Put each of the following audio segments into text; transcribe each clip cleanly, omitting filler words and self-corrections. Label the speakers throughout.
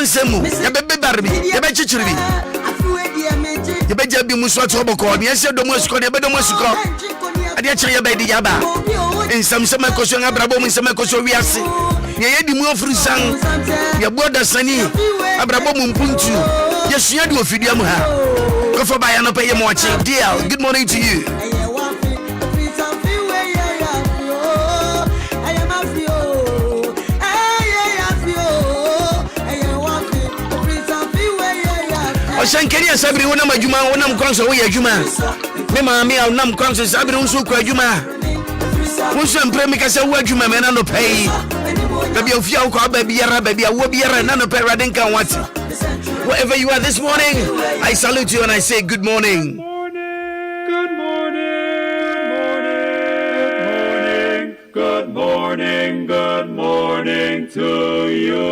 Speaker 1: Semu, Yabe Barbi, Yabe Chichiri. Yabe Jabi Muswat Hoboko, yes, Domusco, Yabedomusco. Adiacha Yabe Yaba. In some Samakoso, Abrabo, in Samakoso, Riasi. Yadi Mofrusan, Yaboda Sani, Abrabo Mumpuntu. Yes, you do a Fidiamuha. Go for Bayano Pay watching. DL, good morning to you. Shankari Sabri wona majuma wona mkwanso wo yadwuma me maami a wona mkwanso Sabri unso kwa adwuma unso empremika se wo adwuma me na no pay baby ofia wo kwa baby yara baby awo biara na no pay radin kan wati wherever you are this morning I salute you and I say good morning.
Speaker 2: Good morning to you.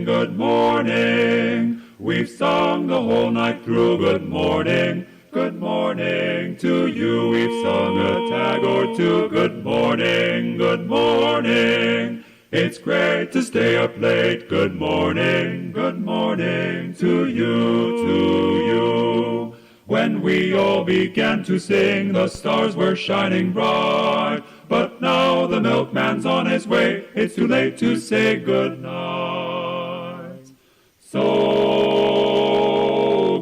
Speaker 2: Good morning. We've sung the whole night through. Good morning to you. We've sung a tag or two. Good morning. It's great to stay up late. Good morning to you. When we all began to sing, the stars were shining bright. But now the milkman's on his way. It's too late to say good night. So,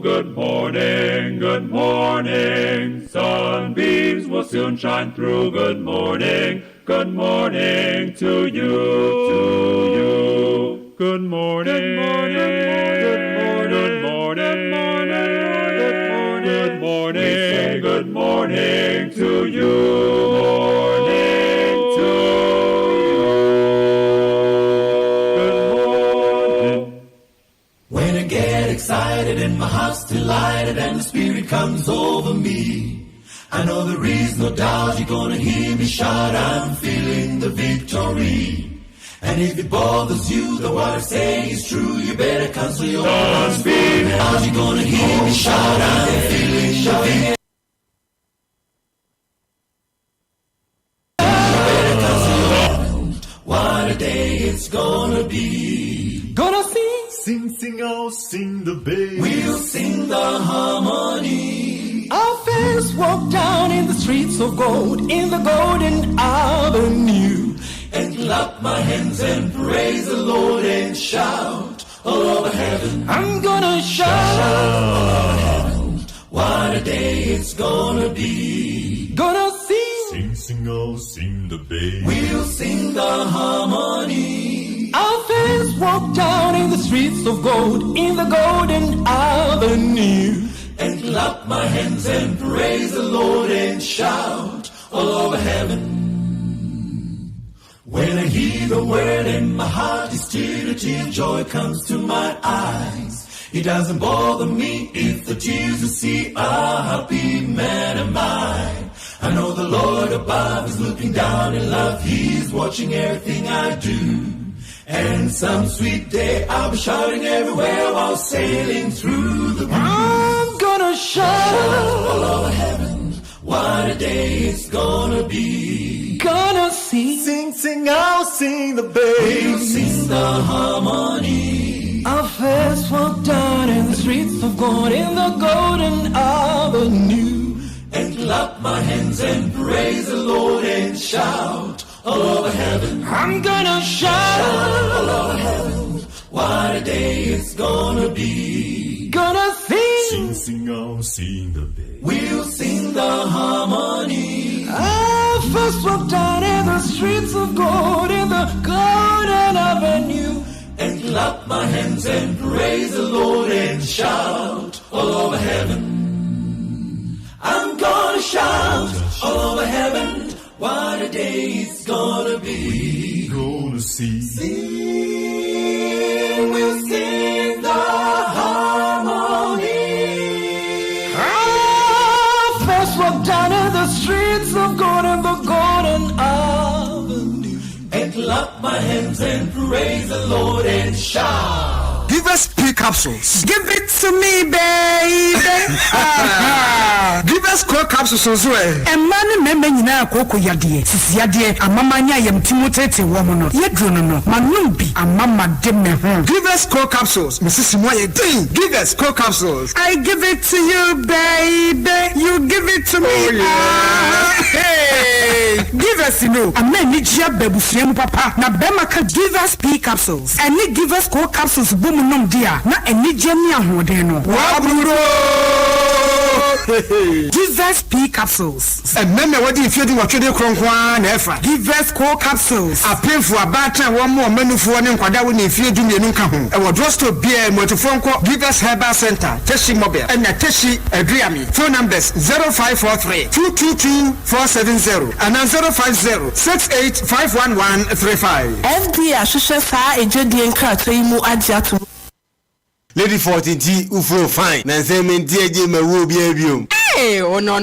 Speaker 2: good morning. Sunbeams will soon shine through. Good morning to you. Good morning to you.
Speaker 3: Excited and my heart's delighted and the spirit comes over me. I know there is no doubt you're gonna hear me shout, I'm feeling the victory. And if it bothers you that what I say is true, you better cancel your plans. You're gonna hear me shout, I'm feeling the victory. You better cancel your plans. What a day it's gonna be. Gonna sing, oh, sing the bass. We'll sing the harmony. Our fans walk down in the streets of gold, in the golden avenue, and clap my hands and praise the Lord and shout all over heaven. I'm gonna shout all over heaven. What a day it's gonna be. Gonna sing, oh, sing the bass. We'll sing the harmony. Our fans walk down in the streets of gold, in the golden avenue, and clap my hands and praise the Lord and shout all over heaven. When I hear the word and my heart is stirred, a tear of joy comes to my eyes. It doesn't bother me if the tears you see are happy man am I. I know the Lord above is looking down in love. He's watching everything I do. And some sweet day I'll be shouting everywhere while sailing through the blue. I'm gonna shout all over heaven. What a day it's gonna be. Gonna sing, I'll sing the bass. We'll sing the harmony. Our fans walk down in the streets of gold, in the golden avenue, and clap my hands and praise the Lord and shout all over heaven. I'm gonna shout all over heaven. What a day it's gonna be. Gonna sing, oh, sing the bass. We'll sing the harmony. I first walked down in the streets of gold, in the golden avenue, and clap my hands and praise the Lord and shout all over heaven. I'm gonna shout all over heaven. What a day it's gonna be. Gonna sing, we'll sing the harmony. I first walked down in the streets of gold in the golden avenue, and clap my hands and praise the Lord and shout.
Speaker 4: Give us P capsules.
Speaker 5: Give it to me, baby.
Speaker 4: Give us core capsules as well.
Speaker 5: And man, member nyina koko yade. Sisi yade amamanya yam timotete woman. Yedrono no. Manumbi amama demme.
Speaker 4: Give us core capsules. Mrs. Moye Ding. Give us core capsules.
Speaker 5: I give it to you, baby. You give it to me.
Speaker 4: Oh, yeah.
Speaker 5: Hey. Give us a man need babusiam papa. Na bema ka give us P capsules. And need give us core capsules boom nom dia. Na eni jeni ahodeno.
Speaker 4: Waburo.
Speaker 5: Give us P capsules.
Speaker 4: And remember what if you do what you do kronkwan efa.
Speaker 5: Give us core capsules.
Speaker 4: A pay for a batter one more menu for one kwada when if you do me nunka ho. E was just to be a motofonko. Give us Herbal Center, Teshi Mobile, and Teshi Adriami. Phone numbers 0543 222 470 and 050 68
Speaker 6: FD Ashusha Sa Ejodi Enquiries mu Ajiatu.
Speaker 7: Lady 14T Ufo fine. Nanse mentie me wo bi abiom.
Speaker 6: Oh no.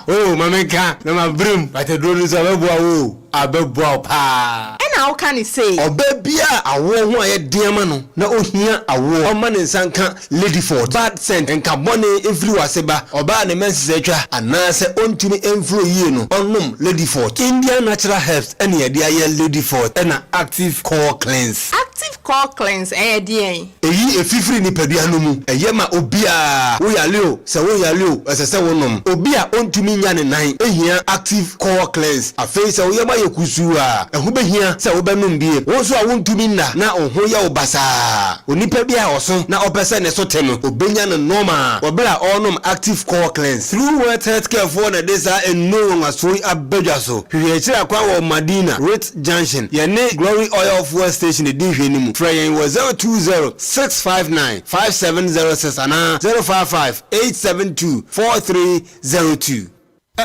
Speaker 7: Oh mamenka na ma brim. But drone so abeboa wo. Abeboa pa.
Speaker 6: How can he say?
Speaker 7: Obia awo ho aye diama no na ohia awo o ma ne nsanka Lady Ford bad scent enka bone efiri waseba oba ne mense atwa anase ontumi emfuro yie no onnom Lady Ford Indian natural herbs ene ye dia ye Lady Ford ena active core cleanse.
Speaker 6: Active core cleanse dien
Speaker 7: eyi efifiri ni padua no mu eye ma obia wo yale o se wo yale o esese wonom obia ontumi nya ne nan ehia active core cleanse afei se wo ye ma yekusu a ehu behia se wo benum bie wo so a wontumi na oho ya obasa onipa bia oso na opese ne so te no obenya no normal obra onom active core cleanse through World Health Care for na desa eno ngasori abedwa so hwe kira kwa wo Madina Rate Junction ye ne Glory Oil Fuel Station e din hwe ni mu Freyen was 020-659-5706 and 055-872-4302.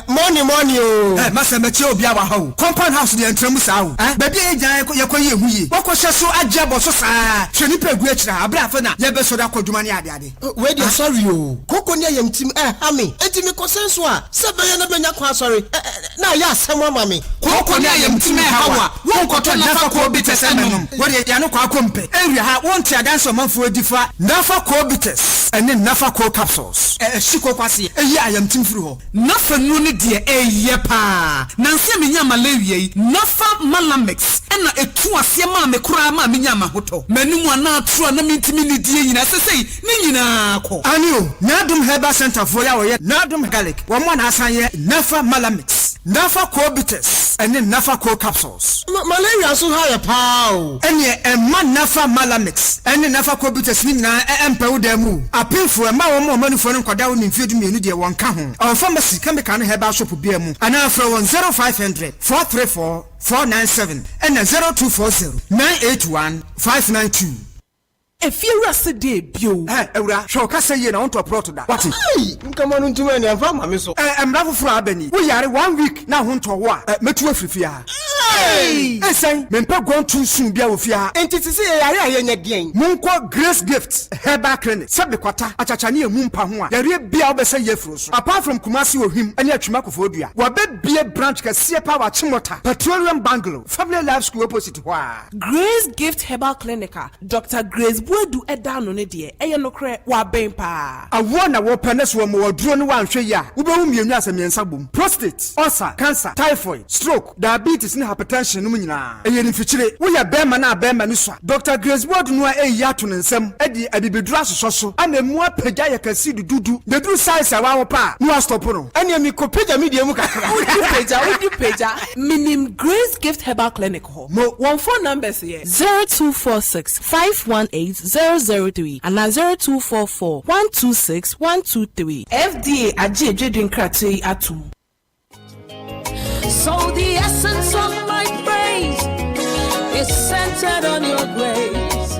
Speaker 4: Money oh.
Speaker 5: Masa meche Obia Wɔhɔ. Compound house de entramu saa o. Baby agyan yekoye huye. Wokɔhye so agya so saa. Hwe ni pegu akira abra afa na ye be so da kodwuma ne ade.
Speaker 4: We dey sorry o. Koko ne yam tim ha me. Enti me kosenso a se be ye na benya kwa sorry. Na ya asem ama me.
Speaker 5: Koko ne yam tim ha wa. Wonkoto nafa ko bites emem. We dey ya no kwa kompe. Ewia ha wonte adanso manfo adifa. Nafa ko bites. Ene nafa ko capsules. Shiko kwase. Eyi ayam tim firi ho. Nafa nu ni de pa nanse menya malaria yi nafa malamix ena etu ase ma me kura ma menya mahoto manum ana atro na mintimi ni die nyina sesei ni nyina ko anio Nadum Herbal Center for ya woye Nadum garlic wo mo na asan ye nafa malamix nafa cobitus ene nafa co capsules
Speaker 4: malaria so ha ya pa o
Speaker 5: ene emma nafa malamix ene nafa cobitus ni nyina empa wo da mu apinfo emma wo mo manufo no kwada wo ni mfiedu mienu de won ka ho on pharmacy chemical Herbal shop bia mu ana fra 0500-434-497 and 0240-981-592.
Speaker 6: If you rest day bio
Speaker 5: ewura hwe ka say na onto plot da what
Speaker 4: nkama no ntuma ne afa ma me so
Speaker 5: emra foforo abani wo yare 1 week na ho ntowo a metu afrifia esen mempa gon too soon bia wo fia
Speaker 4: enti sisi yare ayenye den
Speaker 5: munko Grace Gift Herbal Clinic sabe kwata achachane emu mpa ho a yare bia wo be say yefuro so apart from Kumasi ohim ene atwuma kofodua wo be bie branch ka sie pa wa chimota Petroleum Bungalow Family Life School opposite ho a
Speaker 6: Grace Gift Herbal Clinic Dr. Grace Buedu edano ne de eye no kre wa ben pa
Speaker 5: awo na wo pene so mo waduro no wanhwe ya wo be hu mienu asemiensa bom prostate ulcer cancer typhoid stroke diabetes ne hypertension no nyina eye ni fichire wo ya bema na bema ni so Dr. Grace Buedu no eyi ato ne nsem edi adibedura soso ana mu apagya ya kasi dudu de duru size awa wo pa no stop no ene mi ko pagya media mu kakra
Speaker 6: wo pagya minim Grace Gift Herbal Clinic ho mo one phone numbers here 0246-518-003 and 0244-126-123. FDA aje edwedin krate atum.
Speaker 8: So the essence of my praise is centered on your grace.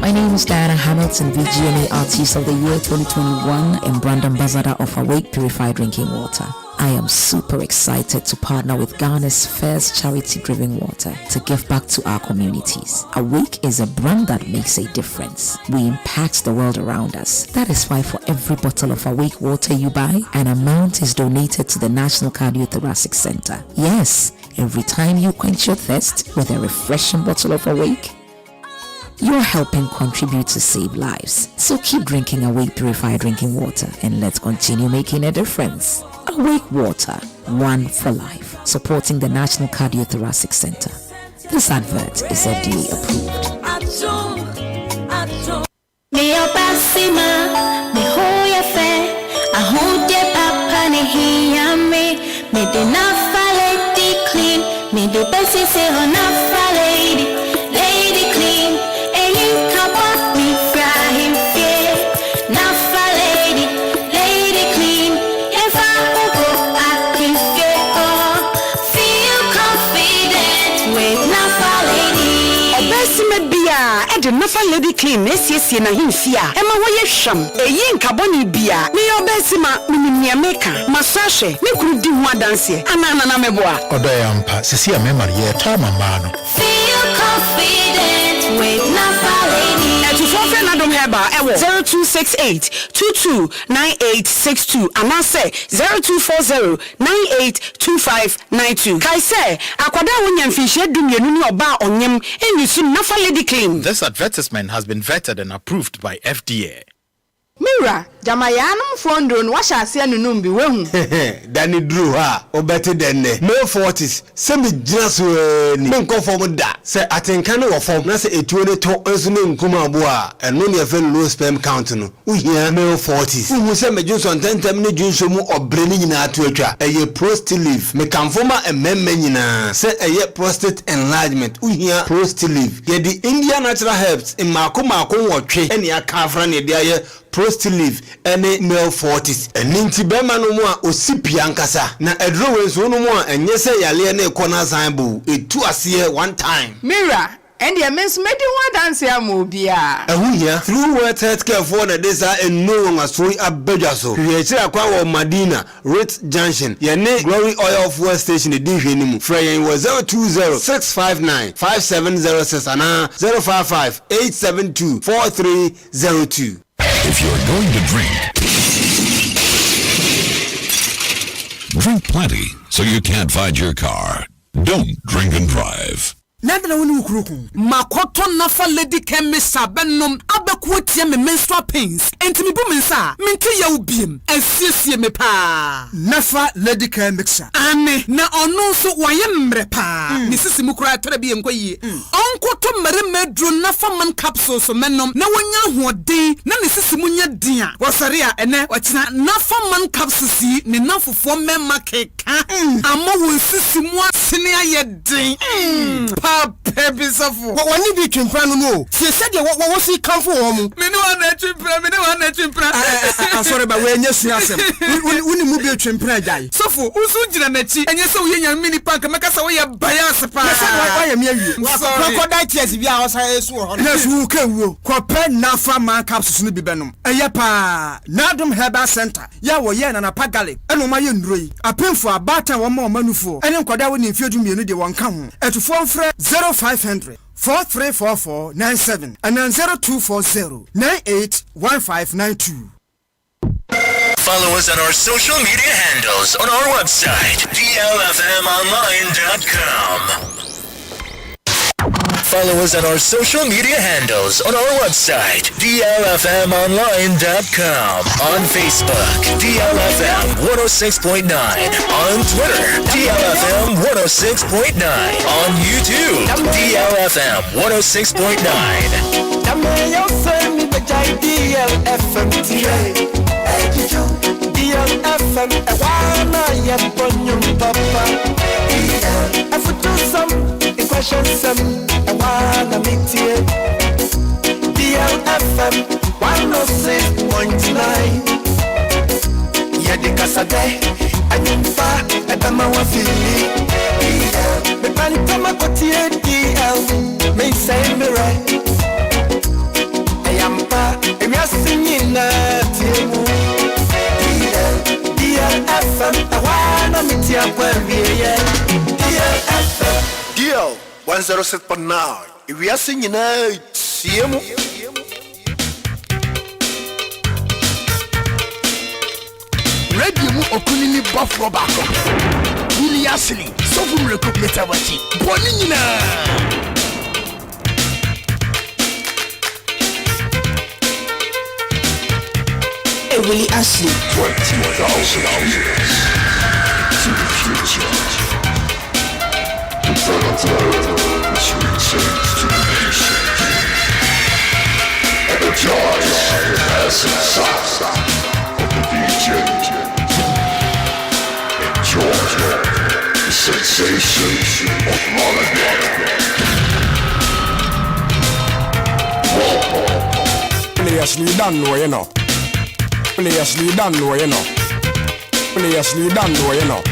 Speaker 9: My name is Diana Hamilton, VGMA Artiste of the Year 2021 and Brand Ambassador of Awake Purified Drinking Water. I am super excited to partner with Ghana's first charity-driven water to give back to our communities. Awake is a brand that makes a difference. We impact the world around us. That is why for every bottle of Awake water you buy, an amount is donated to the National Cardiothoracic Center. Yes, every time you quench your thirst with a refreshing bottle of Awake, you're helping contribute to save lives. So keep drinking Awake Purified Drinking Water and let's continue making a difference. Awake Water, one for life, supporting the National Cardiothoracic Center. This advert is FDA approved.
Speaker 10: The Nafa Lady Clean, Nessie na Hinsia, Emma Wayasham, a yin carboni bia, me obesima, Minia Meka, Masashe, me could do one dance, Anana Meboa.
Speaker 11: Odayampa, Cecilia Memory, Tama Mano.
Speaker 8: Feel confident with Nafa Lady.
Speaker 10: And to forfeit Nadom Heba, 0268-229862, and I say 0240-982592. Kai say, Akwada Winyan Fisher do me a bar on him, and you see Nafa Lady Clean.
Speaker 11: This advertisement has been vetted and approved by FDA.
Speaker 12: Mira, Jamayanum Fondon, wash us and Numbi, won't
Speaker 7: Danny Drew, better than male 40s, semi just when conform that. Say, I think I know a form, that's a 22 Kumabua, and only a very low sperm count. We hear male 40s. Who send me juice on 10 Juice or Brenning in our Twitter, a year prostate leave, me conforma and menina, say a year prostate enlargement. We hear prostate leave. Get the Indian natural herbs in Maakora or tree, and your carfran, dear. Prostate leave any male 40s and ninti bema no mo a osipi ankasa na edro wenso no mo a enye se yale na ekona sanbu etu ase one time.
Speaker 12: Mira, and the men's made one dance ya mobia.
Speaker 7: Here through World Healthcare for the desa and no one as we abejaso. Create a kwa Madina, Ritz Junction, Yane Glory Oil Fuel Station, the Division. Frey was 020-659-5706 and 055-872-4302.
Speaker 13: If you're going to drink plenty so you can't find your car. Don't drink and drive.
Speaker 5: Nandana woni ukruku makoto nafa lady chemist bennom abekuotia me menstrual pains entimi bu mensa minti ya ubiem asiesie me pa nafa lady chemist ane na ono so waye mre pa ni sisi mukura tere bi enkoyi onkoto mere medro nafa man capsule so mennom na wonya hoden na ni sisi munya din a wasare a ene wachina nafa man capsule si ni nafofo memma keka amma won sisi mu asene aye din Baby suffer.
Speaker 4: What need be chimpra no? She said what was he come for? Me
Speaker 5: no want chimpra.
Speaker 4: Sorry, but when you see us, we move your chimpra die.
Speaker 5: Suffer, who's jina nechi, and you saw your mini punk, make us away a bias.
Speaker 4: Why am you? Crocodile tears if you are yes, who can will. Copen Nafa man capsules be benum. Ayapa, Nadum Herbal Center. Yawo yen and a pagale. And my yundri. A pen for a batter one more manufo. And then Koda when you feel to me the one come. And to phone friend 0500-434497 and then 0240-981592.
Speaker 14: Follow us on our social media handles on our website, DLFMonline.com. Follow us on our social media handles on our website, DLFMonline.com. On Facebook, DLFM 106.9. On Twitter, DLFM 106.9. On YouTube, DLFM 106.9.
Speaker 3: DLFM 106.9. Yedi kasade anyumfa ebama wafili. Me pantama kotie DL me say me right. tiemu DLFM awana mitia kwerie DLFM
Speaker 15: DL 106.9 iwiase nyina tiemu
Speaker 1: radio mu okunini bofro bako Willy asli sofu mreko metawachi boni nyina
Speaker 10: Willy Ashley
Speaker 13: 20,000 years to the future. The further sweet saints to the nation. Energize the passing sound of the DJ. Enjoy the sensation of holiday.
Speaker 16: Players you don't know, you know. Players you don't know, you know. Players you don't know, you know.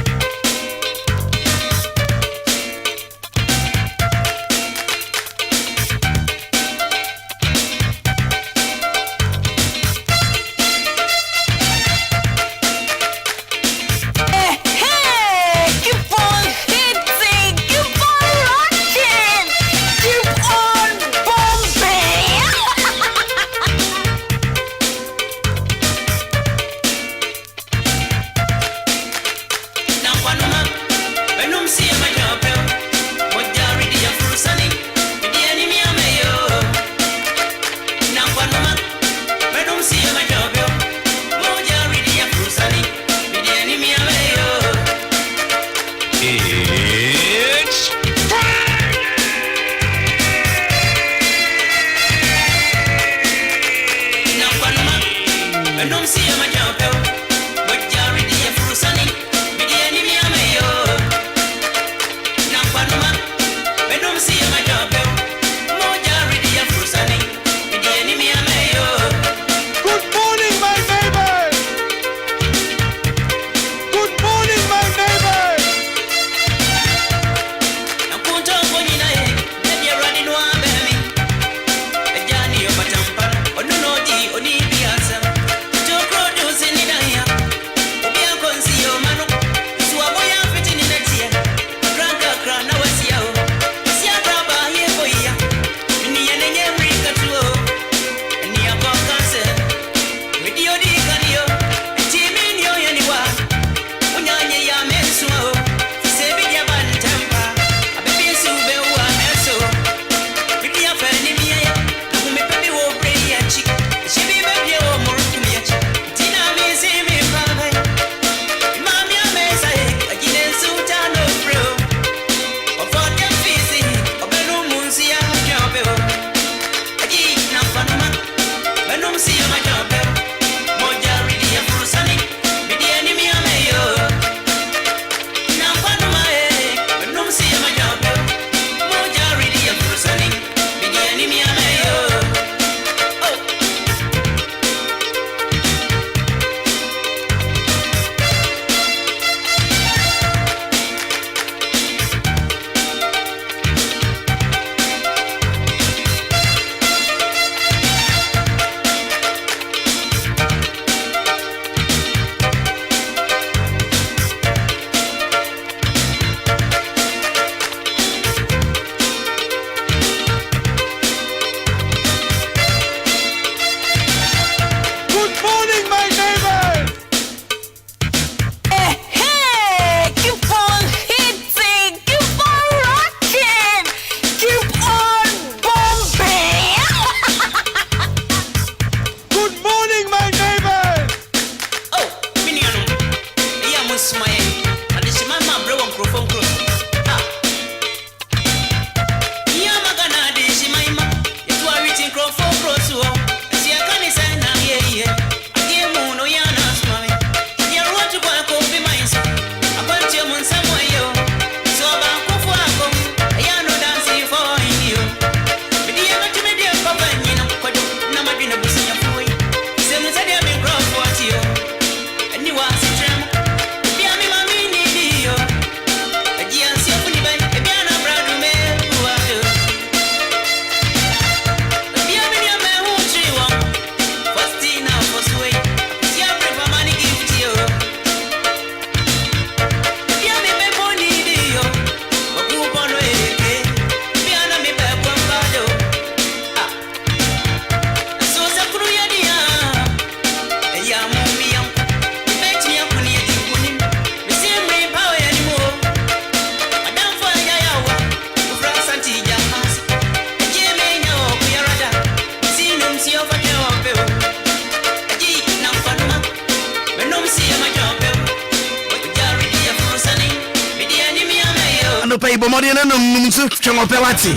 Speaker 1: no pay bomodi na num so twengope wate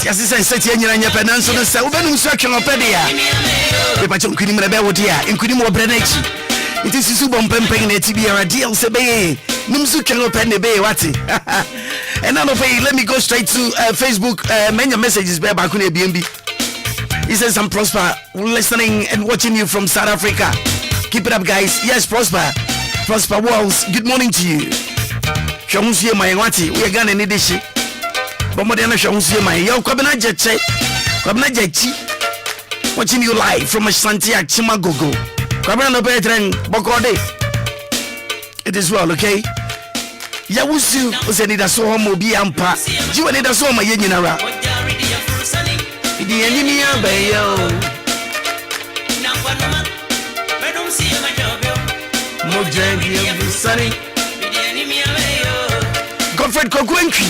Speaker 1: Tiasi sen seti anyira nya penanso no se ubenu so twengope de ya be pa chonkuni mre be wodi a nkuni mo bre na echi iti susu bom pempen na ti biara deal se be num so twengope ne be wate and now let me go straight to Facebook many messages be back on BNB. He says I'm Prosper listening and watching you from South Africa. Keep it up guys. Yes, Prosper Walls, good morning to you. Shamusie my wati we are gonna need this shit. But more than shamusie my yo kwabena jeche watching you live from Ashanti Chimagogo. Kwabena no betren bokode. It is well, okay? Yawusu was Anidaso Wɔhɔ Obia ampa. Ji Anidaso Wɔhɔ ma yenyinara. Idi enimi abayo. Godfred Kokwenkwi.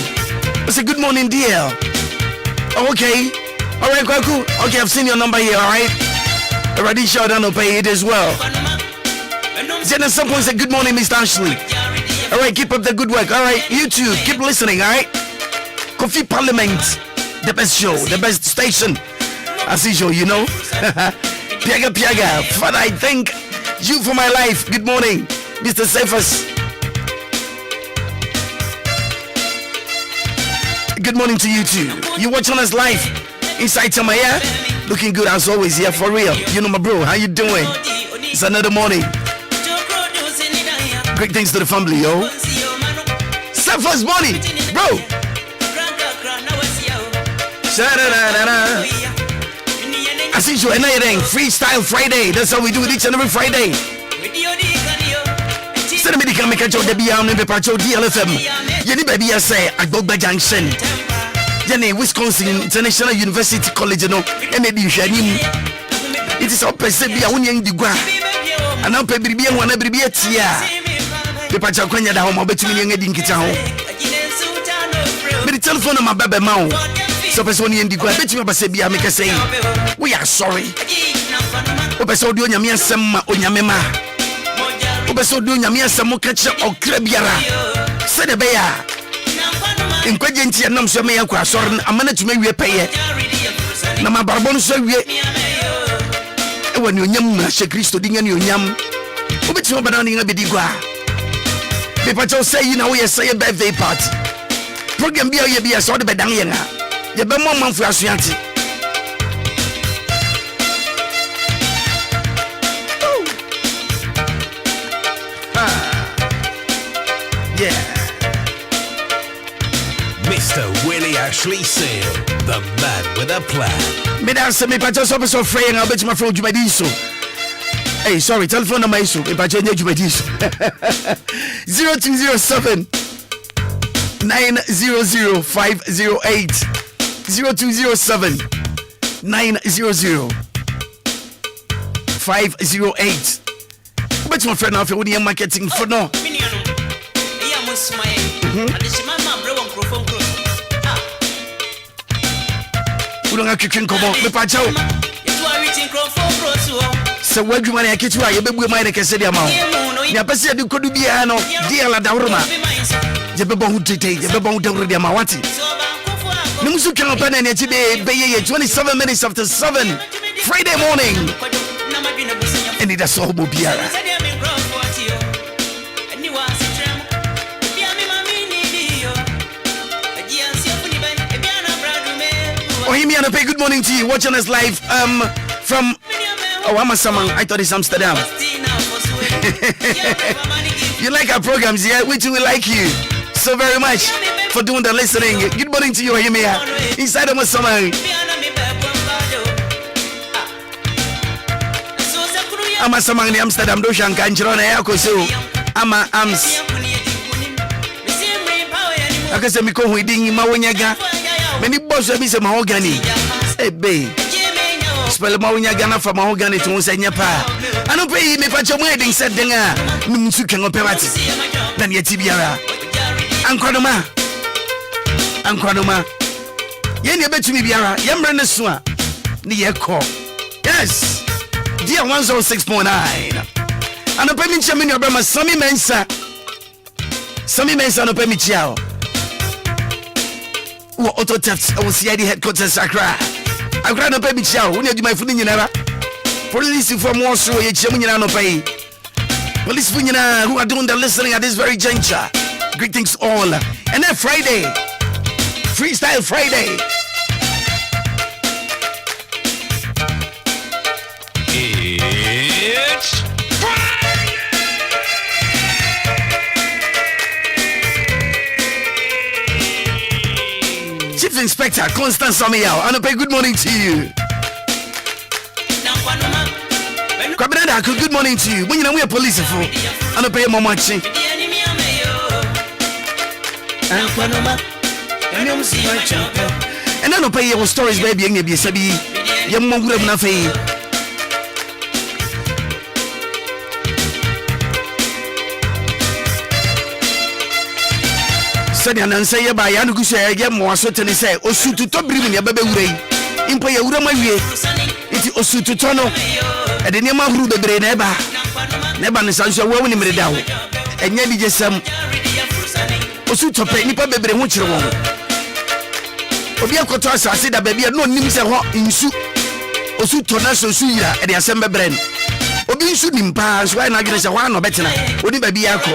Speaker 1: I say good morning, DL. Oh, okay. All right, quite cool. Okay, I've seen your number here. All right. Already showed down to pay it as well. Then at some point say good morning, Mr. Ashley. All right, keep up the good work. All right, you too, keep listening. All right. Coffee Parliament, the best show, the best station, as usual, you know. Piaga. Father, I thank you for my life. Good morning, Mr. Cephas. Good morning to you too. You watching us live inside Tamaya? Looking good as always. Yeah, for real. You know my bro. How you doing? It's another morning. Great things to the family, yo. Cephas morning, bro. I see you anything. Freestyle Friday. That's how we do it each and every Friday. Send me the camera catch out the beyond the patch of DLFM. Yenny baby, I say, I go back junction. Yenny, Wisconsin International University College, you know, and maybe you share him. It is all per se be a union de gua. And now, baby, be one every year. The patch of Quenya, the home of between young Eddie Kitao. But the telephone of my baby mouth. So, person in the gua, bet you about Sebia make a say, we are sorry. Opeso do Yamia Sama or Yamema. Opeso do Yamia Samo catcher or Crebiara. Said a bear. In Quagentia Nam Samia Quasoran, a minute to make we pay it. Nama Barbon so we when you yam, Christo Dingan, you yam. Obit you banana in a bidigua. People say, you know, we say a birthday party. Program be a sort of a dangana. The Bemon for Asianti. Yeah.
Speaker 17: Mr. Willy Ashley Sale, the man with a plan.
Speaker 1: Mesdames, mes patrons, on peut s'offrir un petit mafro du Badiso. Hey, sorry, telephone number is if I change you Badiso. 0207 900 508 0207 900 508. But my friend, if you're marketing for no. Ulonga kikin komo me pa chao. Se wadu mane akitu a yebegu mane kese dia ma ho. Nya pese de kodu bia no dia la dawruma. Yebebo hu tete, yebebo hu dawru dia ma wati. Ni musu kan pa na ti be ye 27 minutes after 7 Friday morning. Anidaso Wɔhɔ biara. Good morning to you, watching us live from Amasamang. I thought it's Amsterdam. You like our programs, yeah? We too like you so very much for doing the listening. Good morning to you, Ohimia, inside Amasamang. Amasamang ni Amsterdam do shanka njirona yako so ama ams. Akase miko huidingi mawenyaga. Many boss be some mahogany. Hey, babe. Spell mahogany for mahogany to say nyapa. I don't pay me for your wedding, said Denga. Numusukan operati. Then yet Tibiara. Ankwadoma. Yen you bet to me, Biara. Yambrand Swa. Near call. Yes. Dear 106.9. And a payment chairman of Brahma Sammy Mensa. Sami Mensa no pay me chiao. Wo auto theft I was CID headquarters Accra. Accra no pay me chiao. When you my food in never. Police from Warsaw ye chiam no pay. Police who are doing the listening at this very juncture. Greetings all. And then Friday. Freestyle Friday.
Speaker 17: It's Friday!
Speaker 1: Chief Inspector Constance Samuel, and a good morning to you. Kwabena, good morning to you. When you know we are police for, and a pay more much. And then pay your stories, baby, and be sabi. Your mom would have nothing. Said and say by Yanukusha, get more certainly say, Osu to top bring your baby way. Impo ya ura mawie. Iti Osu to tono. And the name of the brain never. Never Nissanso, where we made it down. And yet, just some Osu to pay Nipa baby, which you want. Obia Cotas, I said that baby, no names are hot in soup. Osu Tonaso Suya and the Assembly brand. Obi shooting pass, why not get a one or better? Only baby Yako.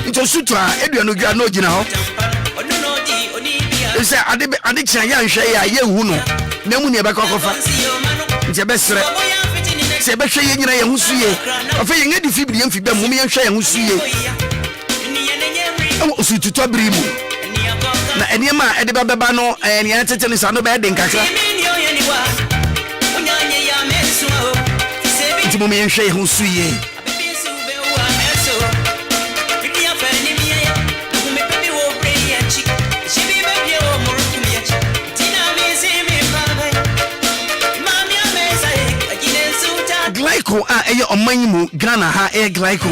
Speaker 1: It's Osu to Edwin Ugano, you know. They say, I did China, Shaya, Yahuno, Namunia Bakofa. It's a best. Say, Besha Yana Husuye, a very good fibri and Fibam, Mummy and Shaya Husuye. Oh, Osu to Tobrimu. And Yama at the Babano and Yantan is no bad in Kaka. It's Mummy and Shaya Husuye. Glyco on Manimu, Ghana, ha air glyco.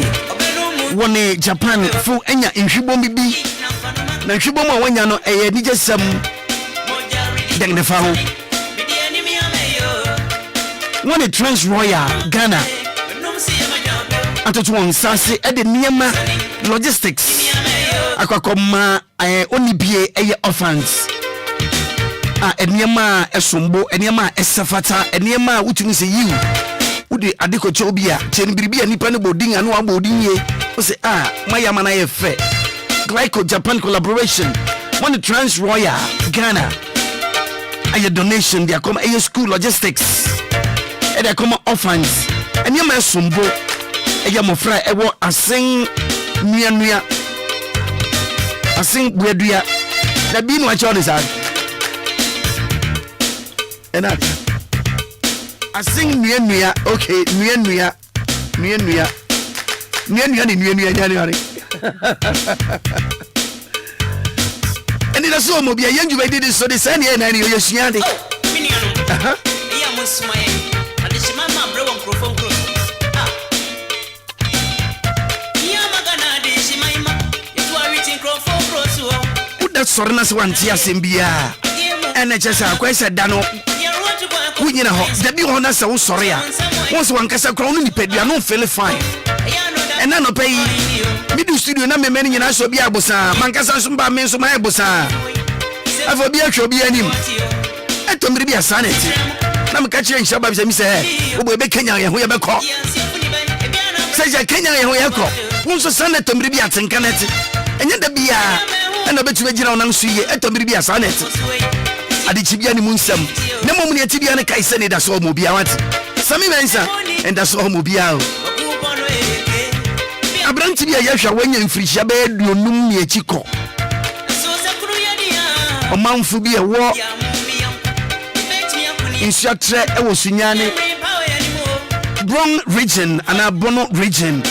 Speaker 1: One Japan, full enya in Shibombi. Na Shiboma when you know a DJ some then the foul. One Trans Royal, Ghana. At one Sassi at the Niama Logistics. Aquacoma, only be a orphans. Eniama Esumbo, Eniama Esafata, Eniama, which means you. Udi adiko Obia, chen biribi nipa ne boding anu aboding ye. O say my yamana ye fe. Glyco Japan collaboration. One Trans Royal Ghana. Aye donation they come aye school logistics. E they come orphans. Enya ma sumbo. Aye mofra e wo asing nua. Asing buedua. Na bi no a cho this and I sing Nia, okay, Nia. And it is so mobile, young you did this so the same and you're Shiani. Put that sornas one tear Simbia. And I just have quite said Dano. We know that the honors are sorry. Once one cast a crown in the ped, you are not fairly fine. And I no pay middle studio, no many in us will be a bossa, Mancasa Sumba means to my bossa. I will be a show be any. I told me to be a sanity. I'm catching Shababs and say, who will be Kenya and we have a call. Says a Kenya and we have call. Once a son at Tombi at Sankanet, and yet the beer, and I bet you a general see at Tombi a sonnet. Adichibiani Munsam. No moment Tibiana Kaisani, that's all Mobia. Sami Mensa, and that's all Mobia. I brought to be a Yasha when you're in free Shabed, you know me a chico. A month will be a war. In Shatra, I was Sunyani. Bron region and a Bono region.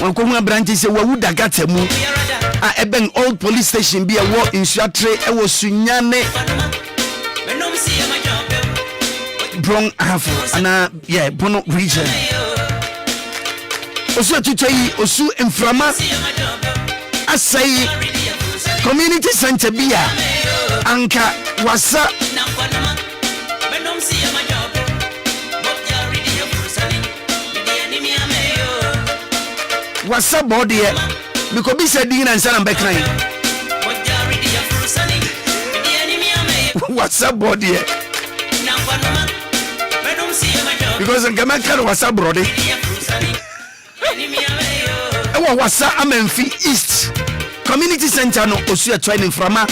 Speaker 1: One common branches a Wawuda Gatemu. A Eben old police station be a war in Shatre, I was Sunyane. Bron half and yeah, Bono region. Osu tutai osu inframa. I say community center bia anka wasa. Wasa body because be said din and son back kind. What's up, body? Because I'm going to what's up, brody. What's up, Amenfi East Community Center, no, Osia training from a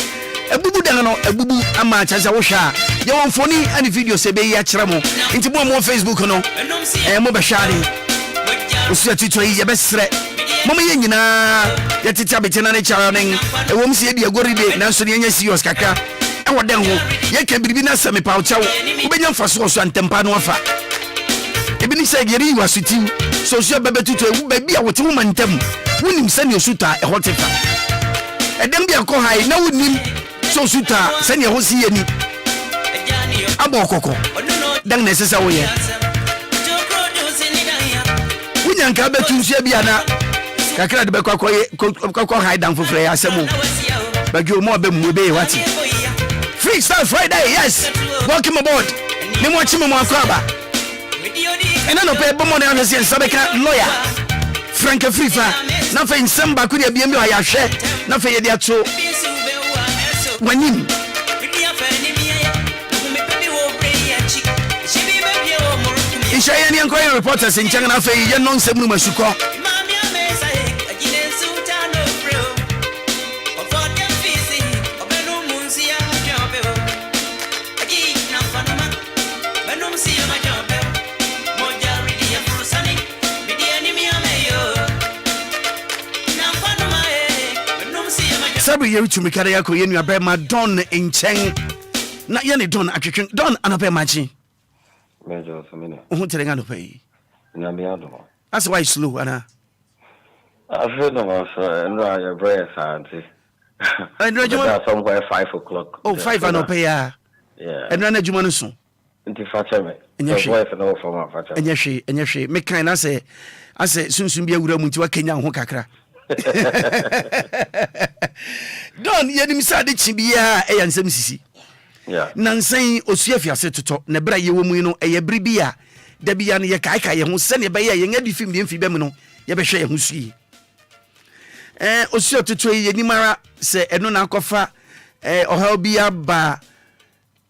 Speaker 1: bubu dano, a bubu, a match as a washer. You want funny and video say, be a tramo into more Facebook, no, and Mobashari. Osia to try your best threat. Mommy, you know, yet it's a bit in a charming. I won't see a gory day, now so you see your skaka. And what then, you can be a semi pouch, when you're for sauce and tempano. Even say Gary was with you, so she baby to baby, I was woman them. When him send your suitor a hot effort. And then be a co high, now with him, so suitor, send your hosey any. Abo coco, then necessary. When you come back to Shabiana, Kakra de Coco high down for Freya Samu. But you're more than be what? Freestyle Friday, yes. Welcome aboard. You watch him on Maakora. And I don't pay money on the Sabeka lawyer. Frank Frifa. Nothing some back with your BMW. I share. Nothing yet. So when you is any inquiry reporters in China, you non seven Masuko. Sabi yeru to mikare yako yenu abe ma don enchen na yene don atwetwe don anope machi
Speaker 18: Major Samina.
Speaker 1: Who telling no pay?
Speaker 18: Namiado.
Speaker 1: That's why slow, Anna.
Speaker 18: I feel no more, and I very sad.
Speaker 1: I know you are
Speaker 18: somewhere 5 o'clock.
Speaker 1: Oh, 5 and pay.
Speaker 18: Yeah.
Speaker 1: And then you want to soon.
Speaker 18: Into Fatame. And your wife and all from our Fatame.
Speaker 1: And your she, make kind. I say, soon be a good to a Kenyan Hokakra. Don't yet him sad it should be a and some CC.
Speaker 18: Yeah.
Speaker 1: Nancy Osiafia said to talk, Nebra Yewumuno, a Yabribia, Debian Yakaka, who sent a bay and every film the Infibemino, Yabesha Musi. Osio to Trey Yenimara say, Enona Kofa, or Obia Ba,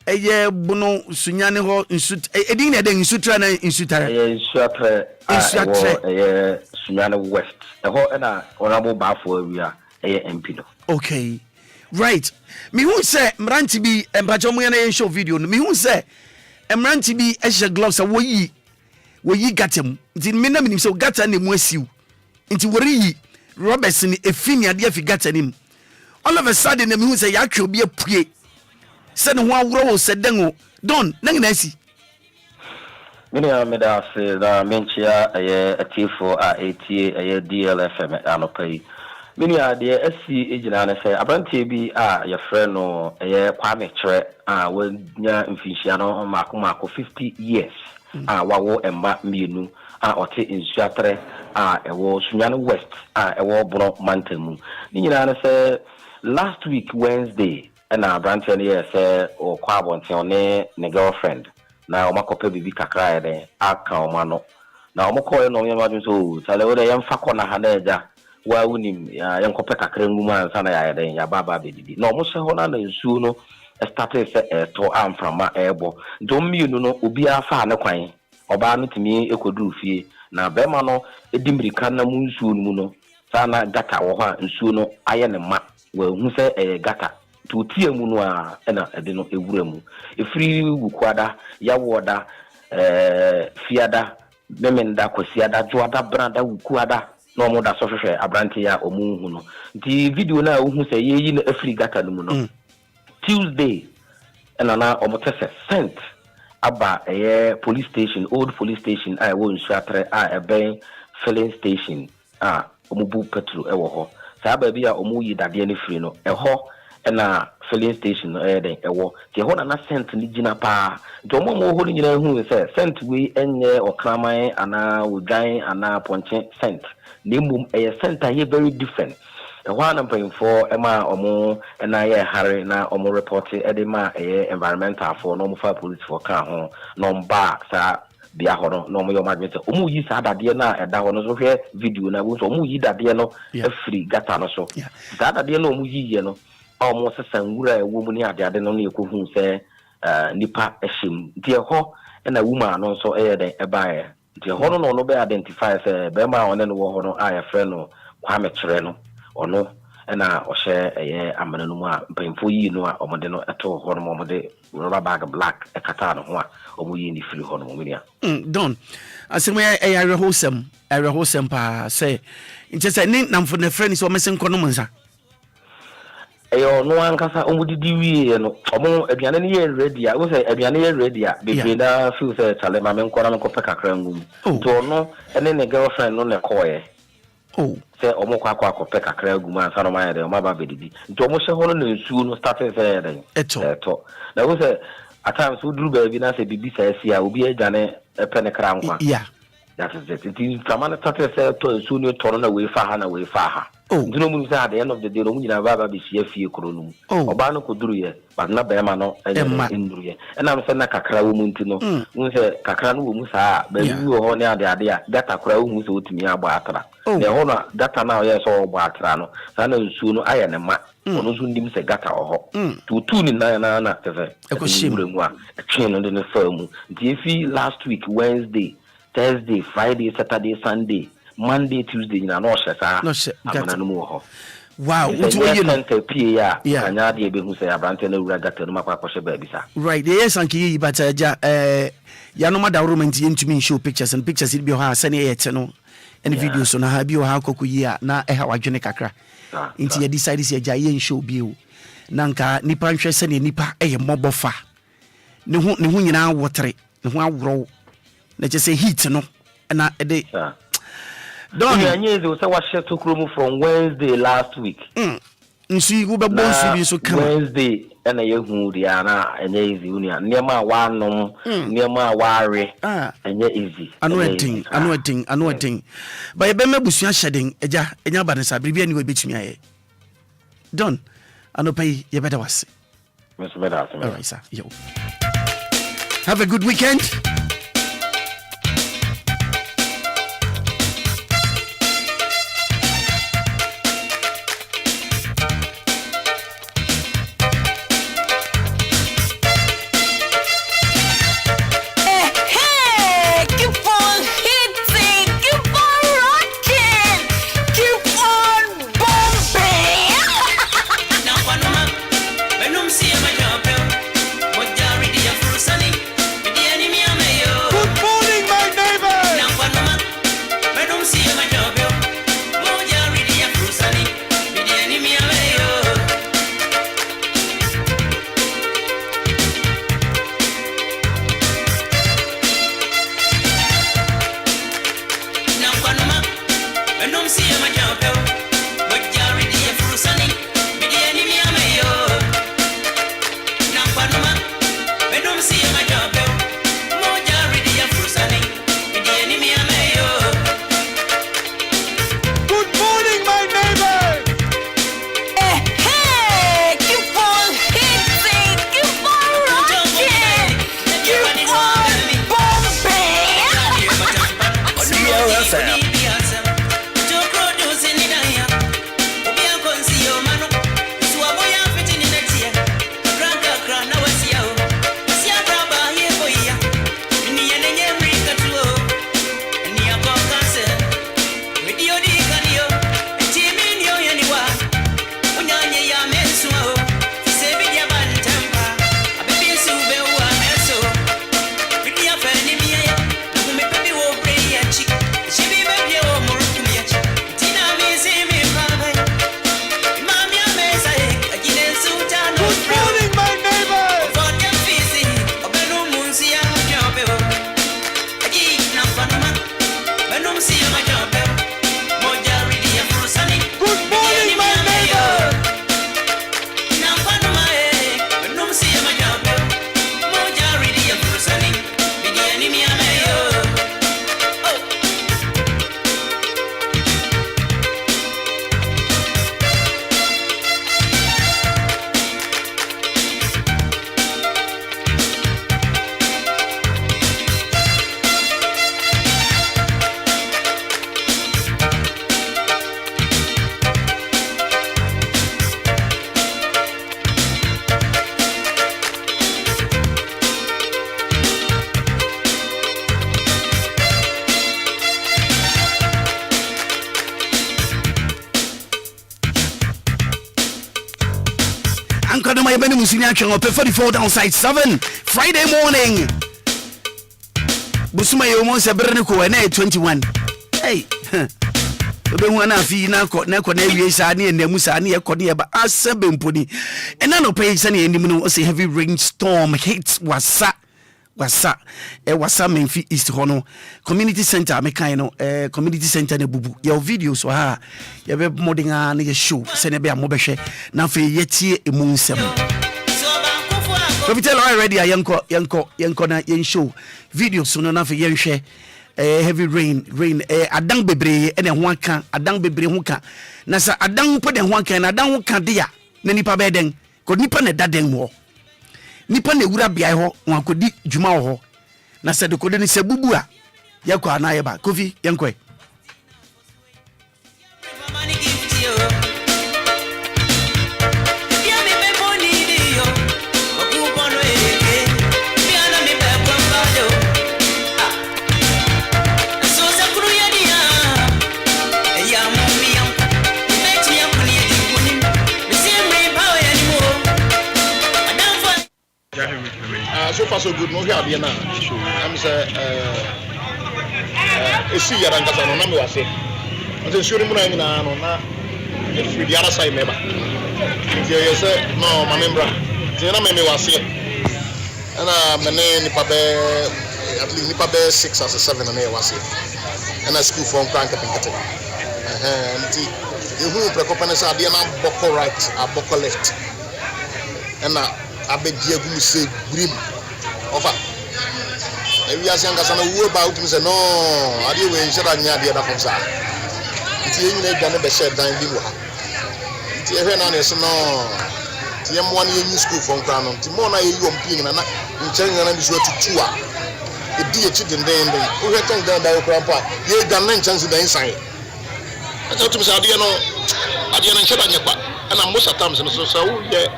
Speaker 1: a year Bono Sunyano in Sut, a dinner in Sutrana in Sutara,
Speaker 18: Sunyano West, a whole and honorable Bafo, we are a MP.
Speaker 1: Okay. Right. Me who say Mranti be and Bajomoyana show video. Me who say Mranti be Esha gloves a we got him. Did Minam so got an him with you. Into worry Robertson a finia dear if you got him. All of a sudden, the who say Yakio be a pre. Send one row said Dengo. Don't Nancy.
Speaker 18: Many are made us Menchia a T4 ATA a DLFM Anopay. Many are the SC agent and say, Abranti be your friend or a Kwame Tre, when near Inficiano Makumako 50 years. Wawo and Mat Minu, or T in Shatre, a war Sunyano West, a war Bono Mantemu. Nina say, last week, Wednesday, and Abranti and say, or Quabon, ne girlfriend. Now, Makope be Kakra, Akamano. Now, Moko no Yamajo, Saleo, young Fakona Haneja. Wa unim ya nkope kakra nguma sana ya den ya baba bedidi na omo se hona na nsuo no start se to amframa ebo ndom mienu no obi afa ne kwan oba no timi ekoduru fie na bema no edimirika na mu nsuo no no sana gata wo ha nsuo no aye ne ma wa hu se gata to tie mu no a na ede no ewura mu efiri wukwada ya woda fiada memenda kwasiada joada branda wukwada no more that social abrantia or moon. The video now who say ye in a free gata no Tuesday and ana omotese sent about a police station, old police station. I won't shatre a bay filling station. Omubu petrol ewo. Sababy a omuyi that any free no a ho and a filling station a war. The whole na sent Nijina pa. Domo holding who say sent we enye or clamay and would die and ponche sent. Nimum a center here very different. The one I'm paying for Emma Omo and I Harry na Omo reported Edema a environmental for normal fire police for car home, non bar, sir, bia ho no mo yo madwe se omu yi sa dade na eda ho no so hwe video na wo so omu yi dade no afiri gata no so sa dade no omu yi ye no omu sesan wura ewo mu ni ade no na ekohu se nipa ehim die ho na wuma no so de ebae die ho no be identify se be ma one no wo ho no a friend no kwa mekere no ono na ohye amana no mu a mpemfo yi no a omode no eto ho no omode rubber bag black ekata no ho a omu yi ni firi ho no mu nia
Speaker 1: don asem ya rehosem pa say nche ni namfo na friend so mesen kono munsa
Speaker 18: no ankasa omudidi wie no omo aduane ne ye ready a wo say aduane ye ready a bebe da feel say chale ma men kora no ko peka kra ngum to no ene ne girlfriend no ne koye say omo kwa ko peka kra ngum ansa no ma ye de omo ba bedidi to omo she ho no nsu no start say de eto na wo say at times we do baby na say bibi say sia obi aduane pene kra nkwa that is it kamana start say to nsu no to no na we fa ha na we fa ha ndino mu say at the end of the day no nyina baba be hia fie kro no oba no koduru ye but na be ma no enduru ye na am say na kakra wo mu ntino mu say kakra no wo mu saa ba bi wo ho ne ade a data kra wo mu so otumi agba atra na ho na data na ye so ogba atra no sa na nsu no aye ne ma ono so ndim say gata ho tu ni na tefe ekoshim mu a twen no de fa mu nti efi last week Wednesday Thursday Friday Saturday Sunday Monday Tuesday na no shesa amana no mu ho wow what you know pia anya de be hu say abrante na wura gata no makwa kwhye ba bisa
Speaker 1: right yes anki yi but ya no mada romanti ntumi show pictures and pictures it be ho asane yete no and videos so na ha bi ho ha koku yi a na ha wadwene kakra nti ya decide say ja ye show bi o nanka nipa nhwe se ne nipa mobofa ne hu nyina wotre ne hu awro na je say heat no na de
Speaker 18: don't you know say what share to kromu from Wednesday last week
Speaker 1: nsi go be bonsu bi so kama
Speaker 18: Wednesday na ye hu dia na enye easy unia niema wa nom niema wa are enye easy anointing ba ye be mabusua hyeden eja enya ba ne sa bibia ni we betumi aye don anopai ye better was Mr. Bedas
Speaker 1: all right sir yo have a good weekend.
Speaker 3: See my job, but Jerry, dear, for sunny,
Speaker 1: Anka no my bene musini atwen op 44 downside 7 Friday morning. Busuma ye mo se bere ne ko na 21. Hey. Obe hu na afi na ko na wie sa ne enamu sa ne ekọ ne ba asebe mponi. Ena no pay se ne enim no say heavy rainstorm hits wasa Menfi East Hono Community Center mekan no community center ne bubu your videos so ha ye be modinga ne show se ne be amobehwe na fe yetie emu nsem so tell already yenko na yen show videos so no na fe yenhwe heavy rain adang bebre ene ho aka adang bebre ho ka na sa adang po de ho aka na adang ho ka de ya na nipa be den ko nipa na daden mo nipa na ewura bia ho won akodi djuma ho na se de kode ni se bubu a yakọ anaye ba kofi yenkọ
Speaker 19: so far so good no here be na am say esi yara ngasa no na me wase nti suri mu na nyina no na free the other side member nti ye say no ma membra nti na me wase ana mene ni pa be at least ni pa be 6 or 7 na me wase ana school from crank pinkete nti ye hu prekopa sa de na boko right a boko left ana abedia gum se brim ofa ewi asianga sana wo ba utim se no ade we nshira nya de da komsa nti enyi na gane be shed dan bi wo ha nti ehwe na so no ti yem one year school from crown nti mo na yeyi ompi na nchen na bi so tutu a edi e chi den wo he kan dan da wo krampa ye dan na nchen so dan san ata utim se ade no nshira nya kwa na most of times no so wo ye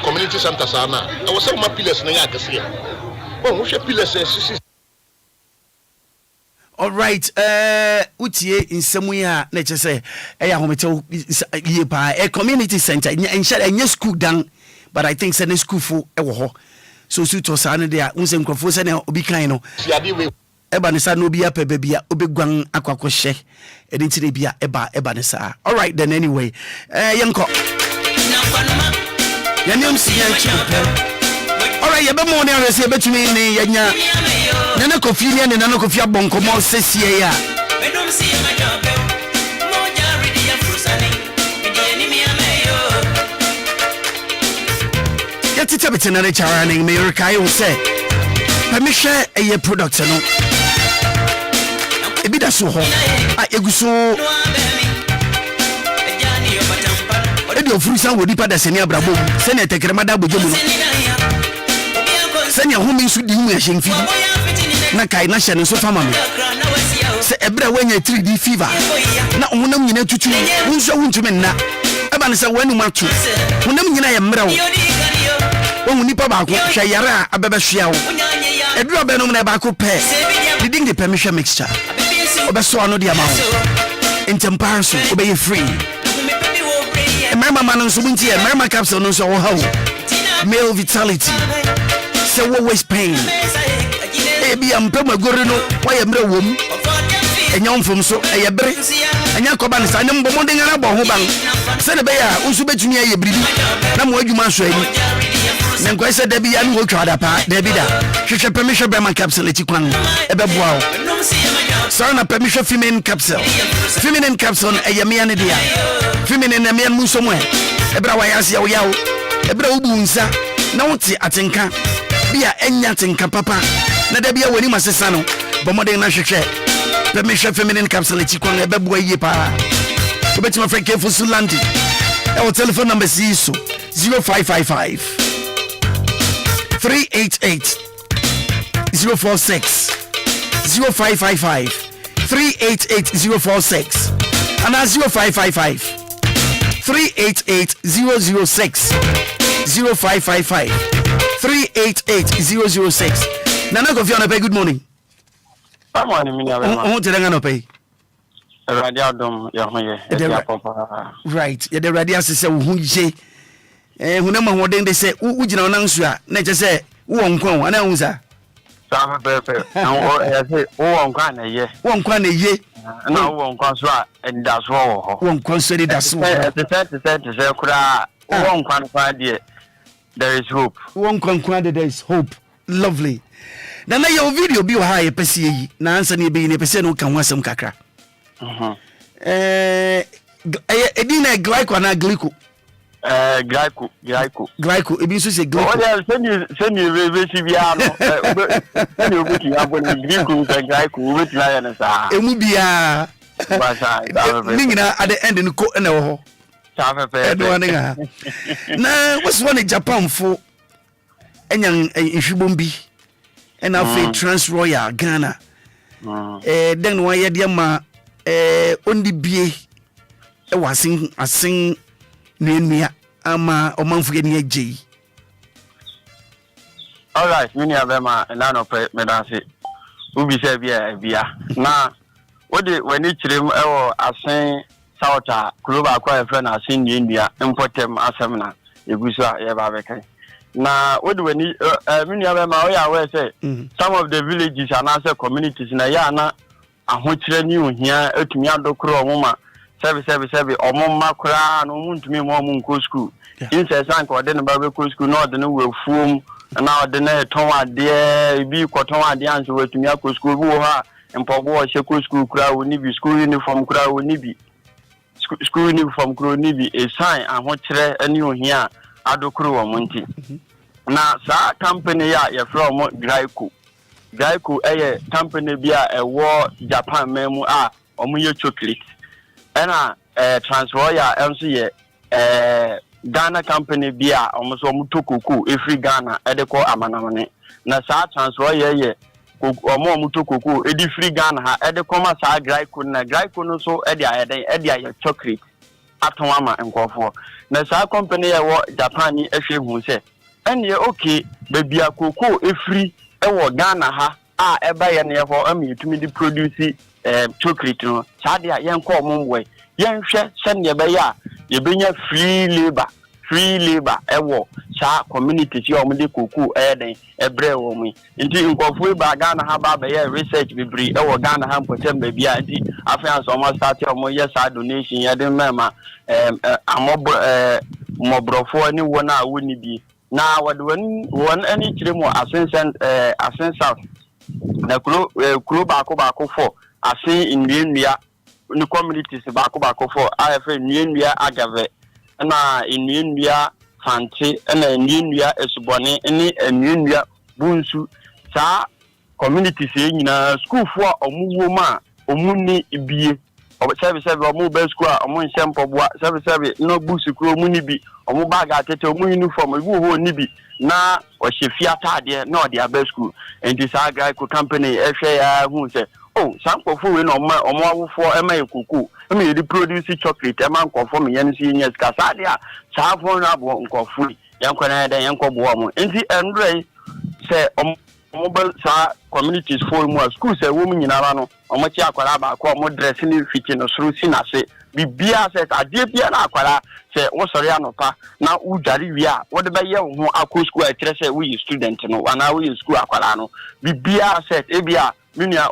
Speaker 19: community center sana I was some pillars na ya kase oh wo hwe pillars sisi.
Speaker 1: All right utie nsemu ya na che say ya homete ye pa community center enya school dan but I think say na school fo e wo ho so to sa ne dia unse nkrofo se na obi kan no eba ne sa no obi apa bia obegwan akwakwohye edinti ne bia eba ne sa. All right then anyway yenko Yanyam siya chipe. Alright, yebe mo ne arese betumi ni yanya. Nana kofi ni ne nana kofi abonko mo sesie ya. Bedom siya majobe. Mo jari dia frusani. Bidi ni mi ameyo. Ya tita betena ne charani me rekai wo se. Permission eye product no. Ebi da so ho. Eguso Edio frusa wodi pada seni abrabo seni tekrema da bojomu no seni homi nsu di hu ehyenfi na kai na hye ne so fama me se ebra wanya 3D fever na honam nyina tutu wunso wuntumi nna eba ne se wanu matu honam nyina ye mra wo wo nipa ba ko hwe yare a abebe hwea wo edru abenom na ba ko pe leading the permission mixture obeso ano dia ma wo intemparso obeye free Mama so bunti e mama capsule no so how male vitality say what waist pain e bi am pema gore no why emre wom enya mfom so e yebre enya koba ne sa ne mbom de ngara bo ho ban se ne be ya unsu betumi aye bribi na mo adwuma so ani ne nko se da bi ya no twada da pa da bi da hwehwe permission be man capsule eti kwan e be boa so na permission feminine capsule e ye me ane dia feminine na me mu so mo ebra wa yase ya wo ebra wo bunsa na wote atenka bia enya atenka papa na da bia wani masesa no bomode na hwehwe permission feminine capsule eti kwan e be boa yie pa obetima frank for sulandi our telephone number is so 0555 388 046 0555 388 046 and 0555 388 006 0555 388 006. Nana Kofi on pay. Good morning.
Speaker 20: Good morning,
Speaker 1: Who telling on pay?
Speaker 20: Radio dom ya hoye.
Speaker 1: Right. Ya the radio say who je hunama hoden de say ugina onansu a na je say wo nkwan ana hu sa
Speaker 20: sa pepe ya say wo nkwan na ye
Speaker 1: na
Speaker 20: wo nkwan so a Anidaso Wɔhɔ
Speaker 1: wo nkwan so Anidaso
Speaker 20: te say kura wo nkwan kwa de there is hope
Speaker 1: wo nkwan kwa de there is hope lovely na your video bi wa ha ye pese yi na ansa ne be ni pese no kan ho asem kakra edina glyco na glyco glyco ebi so say glyco
Speaker 20: send you be si bia no send you be ya boni glyco say glyco we ti la na sa
Speaker 1: emu bia
Speaker 20: ba sa
Speaker 1: ningina at the end no ko na wo ho
Speaker 20: sa pepe
Speaker 1: na what's one in Japan for enyan nhwibombi and afi Trans Royal Ghana then one year dia ma ondi bie e wasin asin nua ama omanfu ni agye.
Speaker 20: All right, mini abema na no pe me dan se ubi se bia na wode wani kirem ewo asin sauta global kwa friend asin nua importem asem na eguso a ye ba bekai na wode wani mini abema o ya we say some of the villages and also communities na ya na ahokyere ni ohia atumi adokoro omoma service omoma kura no muntumi mo nko school inse sanka ode ne ba be ko school na ode ne wefuom na ode ne ton ade bi ko ton ade anso watumi akọ school wo ha mpobo o she ko school kura oni bi school uniform kura oni bi school uniform kura oni bi e sign ahokyere ani ohia adokoro wo munti na sa company ya from Glyco eye company bia ewo Japan memu a omuye chocolate ena transfer ya enso ye Ghana company bia omuso omutokoko efri Ghana edeko amanamane na sa transfer ye omutokoko edi free Ghana ha edeko ma sa Glyco na Glyco no so edi aye chocolate atonwa nkofo na sa company ye wo Japan ni ehwe hu se ene okay baby akoko efri ewo Ghana ha a eba ye ne ho am yetumi di produce chocolate no sade a yen ko omwe yen hwe se ne be ya ye benya free labor ewo sa community ti o mde koku eden ebre wo mu nti nkofo ba Ghana ha ba ye research bibri ewo Ghana ha mpotem ba bia nti afian so mo start o mo ye sa donation ye de mema mobrofo ni wona woni bi na won any kiremo asen south na kuro baako for asen nnuanua ni communities baako for afa nnuanua agave na nnuanua fante na nnuanua esubone ni nnuanua bunsu sa communities nyina school for omuwo ma omuni bie service omu be school omu nsempoboa service no books kuro mu ni bi omu bag atete omu uniform ibu ho ni bi na o shefia tade na o dia be school enti sa Glyco company ehwe ya hu se sankofo we no omo awofo ema ekuku ema yedi produce chocolate ema nkofo me yan si nyes ka sa dia sa fo na bo nkofo yankọ na den yankọ bo omo enti endrei se omo sa communities for mu school se wo mu nyina no omo chi akwara ba ko omo dress ni fiti no suru si na se bibia se adie bia na akwara se wo sori anopa na udari wi a wo de be ye ho akọ school a kire se we student no ana we school akwara no bibia se ebia minia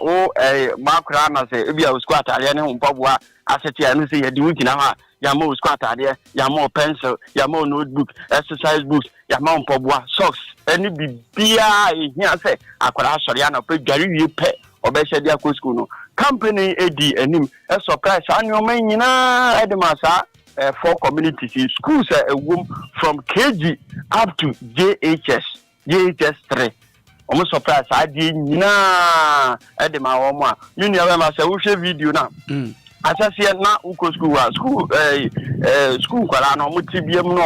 Speaker 20: Maakora na se ebia school atare ne mpaboa aseti anu se ye di wukina ha ya mo school atare ya mo pencil ya mo notebook exercise books ya mo mpaboa socks eni bibia ehia se akwara sori anopa dwari wi pe obehye dia ko school no company edi enim surprise anu o nyina edemasa for communities schools from KG up to JHS 3 omo surprise adi nyina edema wo mo a mini awe ma se wo hwe video na asase na uko school kwala na omo tibiem na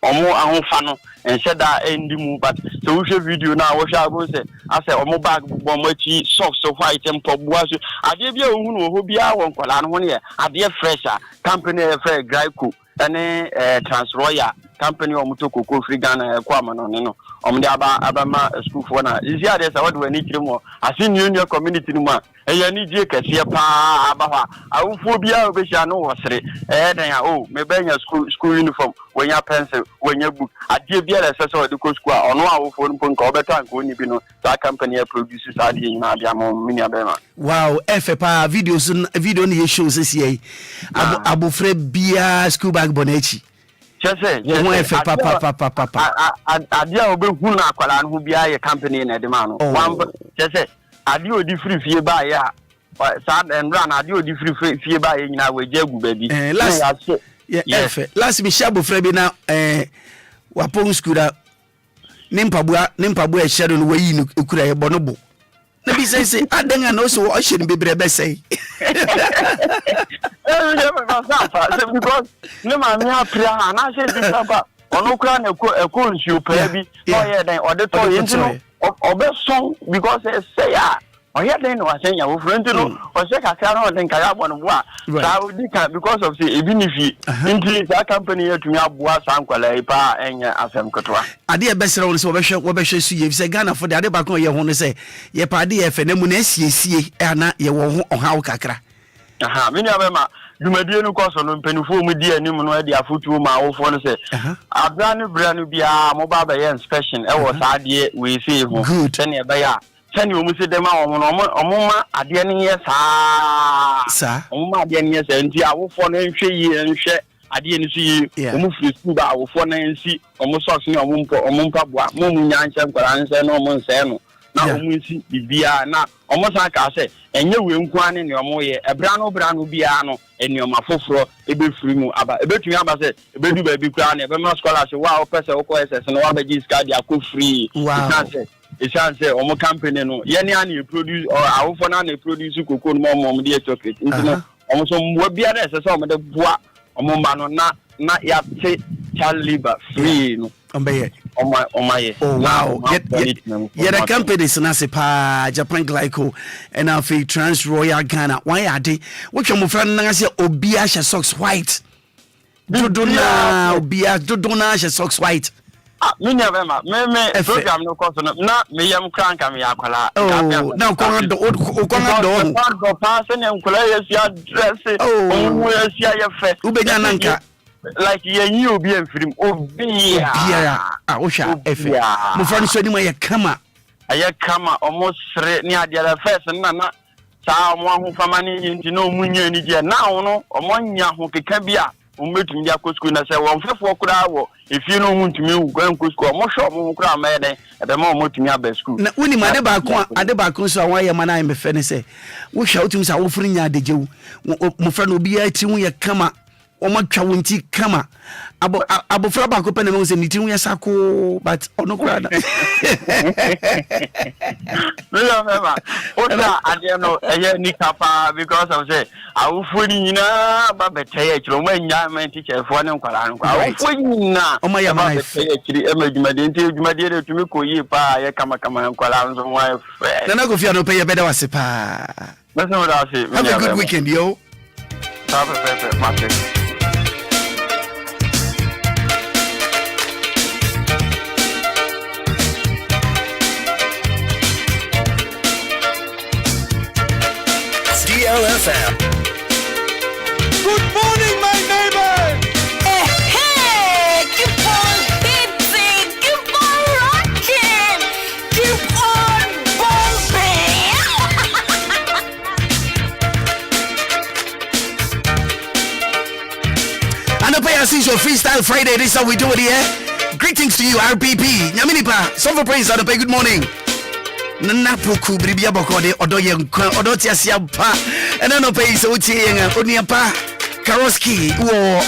Speaker 20: omo ahonfa no enheda endi mu but so wo hwe video na wo hwe abo se ase omo bag bo mo chi socks so white mpobua so ade bia ohunu oho bia won kwala no ho ne ade fresh a company e Glyco ene Trans Royal company or muto koko free Ghana kwama no no omde aba ma school for na isi ade say what we need trimo asi new community no ma eya ni die kase pa aba ha awufo bia obehia no wosere den ya me benya school uniform wenya pencil wenya book ade bia le say odi ko school ono awufo no nka obeto anka oni bi no that company produces ade nyina bia mo mini abema
Speaker 1: wow efe pa video ni show sisi abofre bia school bag bonechi
Speaker 20: chese
Speaker 1: mo efe papa
Speaker 20: adia obehu na akwala no bia ye company na de ma no chese adia odi free fie ba ya sa and run adia odi free fie ba ye nyina we jagu ba bi
Speaker 1: efe last bi shabofre bi na wapon school da nimpabua ehye no wayi no ekura ye bonobo na bi say adenga no so o hye no bebre be say
Speaker 20: because no ma me apria na she di saba ono kura na eko nsu pa bi o ye den o de to ye ntino obeson because say o ye den no asenya wo front no o se kakra no den kaya bono bo a sa odi kan because of say ebi ni fi ntili that company ya tumi aboa sankwala pa enya asem kotwa
Speaker 1: ade e besere wo so wo behwe su ye say Ghana for the ade ba kon ye ho no say ye pa ade ye fe na mu na asiesie ana ye wo ho ohawo kakra
Speaker 20: mini abema dumadie no koso no mpanifo mu di anim no ade afotuo ma awofo no say abranu branu bia mo ba ba ye inspection e wo sa ade we see ho tene e ba ya tene o mu se dem a omo ma ade ne ye sa omo ma ade ne ye sa nti awofo no nhwe yi nhwe ade ne su yi omo free school ba awofo na nsi omo socks ne omo mpa boa mo mu nya nche nkwara nse no omo nse no na omo nsi bibia na omo san ka se enye we nkuane ne omo ye brano bia no enioma foforo ebe free mu aba ebetumi aba se ebedu ba bi kura na ebe ma scholarship wa opese wo ko SS no wa ba gi ska dia ko free isanse omo company no ye ne an produce or awofo na na produce koko no omo de chocolate ntino omo so mwa bia na SS omo de boa omo ma no na ya te child labor free no
Speaker 1: ombe
Speaker 20: omaye
Speaker 1: wow the companies na se pa Japan Glyco and afi Trans Royal Ghana why ade wo twemo fra na se Obia she socks white dodona Obia dodona she socks white
Speaker 20: me never me program no course no na me yam kranka me akwala
Speaker 1: na ko do
Speaker 20: pass na nkola yesia dress o yesia ye fe
Speaker 1: ubenya nanka
Speaker 20: like ye obi enfrim Obia
Speaker 1: osha efe mo fra so ni mo ye kama
Speaker 20: almost ni adia first na sa mo ho fama ni yinti no munya ni je na no omo nya ho keka bia ometumi dia kosku na se won fefo kura wo efi no huntumi ugwan kosku omo hwo mo kura ma eden ebe ma omotumi aba school
Speaker 1: na woni ma ade ba kon so awon ye ma na me fe ne se wo hwa otumi sa wo firi nya adejewu mo fra no obi ati hu ye kama omo twa wonti kama abofra ba ko pene mo se niti hu ye sako but ono kura na
Speaker 20: no mema oda ade no eye ni kapa because of say awufori nyina ba beteye kiro mo nya men teacher fo ne nkwara no awufori nyina
Speaker 1: o ma ya ma
Speaker 20: beteye kiri emajumade nti ejumade de tumi ko yi pa ye kama nkwara nso mo fe
Speaker 1: na go fia no pay better wase pa
Speaker 20: have
Speaker 1: a good weekend yo
Speaker 20: have a perfect
Speaker 14: DLFM.
Speaker 3: Good morning, my neighbor.
Speaker 8: Hey, keep on hitting, keep on rocking, keep on bumping.
Speaker 1: And the player sees your freestyle Friday. This is how we do it here. Greetings to you, RPP. Nyaminipa, Sovereign Praise, and good morning. Nana poku bribia bokode odo yenkwa odo tiasia pa ena no pay so tie yen oniapa Karoski wo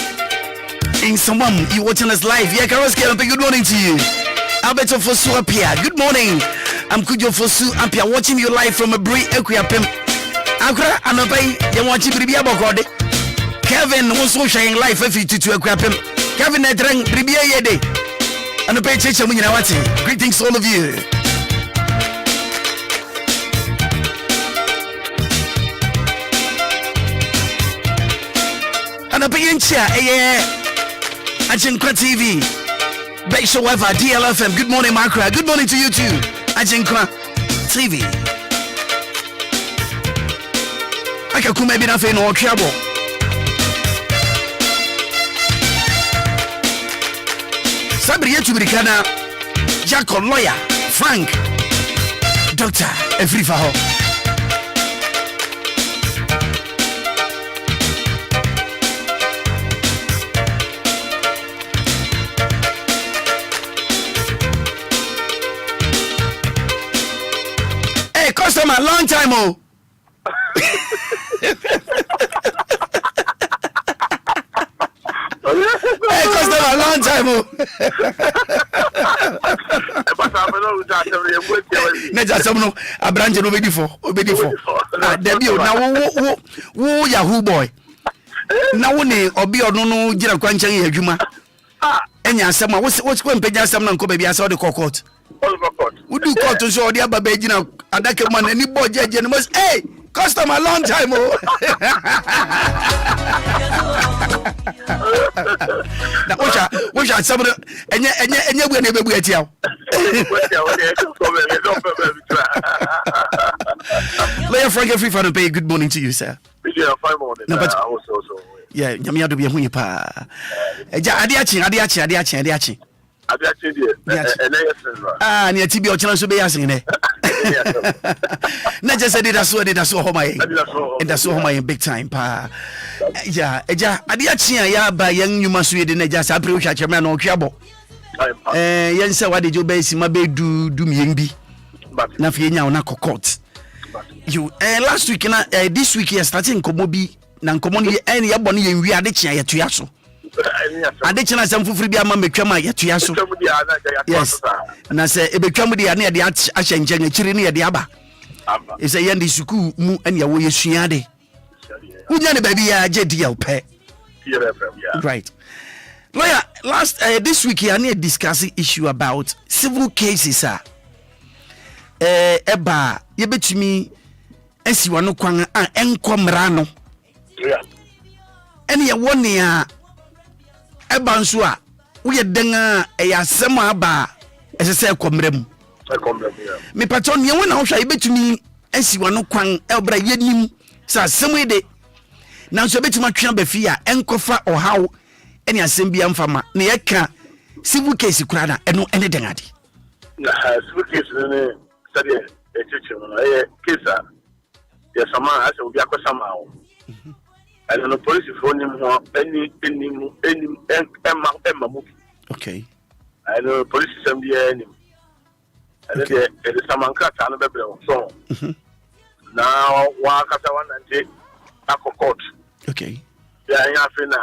Speaker 1: in someone you watching us live. Yeah, Karoski, good morning to you. Alberto Fosu Apia, good morning. I'm Kujo Fosu Apia, watching you live from a Bri Equiapem. Akra anopai ye watching bribia bokode. Kevin also sharing live to Equiapem. Kevin Edreng bribia yede. Anopai cheche mu nyina wati. Greetings all of you. And a big incha, Achenkwa TV. Beisha Weather, DLFM. Good morning, Maakora. Good morning to you too. Ajinkwa TV. Aka kuma bi na fe no otwabo. Sabri yetu birikana. Jacob lawyer, Frank. Doctor, Efrifa ho. Customer, long time, oh. Hey, customer, long time, oh. Neja somno abranje no obedi for. Debio na wo Yahoo boy. Na wo ne obi ono no gira kwanchan ye adwuma. Enya asem a wo mpenya asem na nko baabi asa de court. Udu court so odi aba ba gina adake man ani bojeje no must hey customer long time oh. Na ocha sabro enye bu na bebu atia. Lawyer Frank Efrifa no pay good morning to you sir.
Speaker 19: Yeah, fine morning.
Speaker 1: No, but
Speaker 19: also.
Speaker 1: Yeah, nyame ado be hu pa. Eja ade achi. Ni atibi o chana so be yasin ne. Na just did so homa big time pa. Eja ade achi ya ba yan nyuma so yede na ja sa pre wo hwa chema na o twabo. Yen se wade jo be sima be du mien bi. Na fe nya na court. You last week na this week you starting komo bi na komo ni en ya bone yen wi ade chia ya tuya so. Ade china sam fufuri bi ama metwam ya tuya so. Yes. Na se ebetwam de na de ahyenje ngachiri ne de aba. E se yende suku mu en ya wo yesua de. Unya ne baby ya JDL pe. Right. Lawyer, last this week I need discuss issue about civil cases eba yebetumi esiwa no kwan enkomra no. Yeah. Ene ye woni eba nso a wo ye den ya sem aba esese ekomra mu. Me patron ye wona wo hwa yebetumi esiwa no kwan ebra yenim sa sem de na nso betuma twa ba fi a enkofa ohaw ene asem bia mfama na ye ka civil case kura na eno ene den ade.
Speaker 19: Civil case ne study case yes sama as Obia ko sama o and the police phone him any emma move. Okay. And the police assembly any and the samanka tan be so now wa kasa wan ante akokot. Okay. Ya ya fina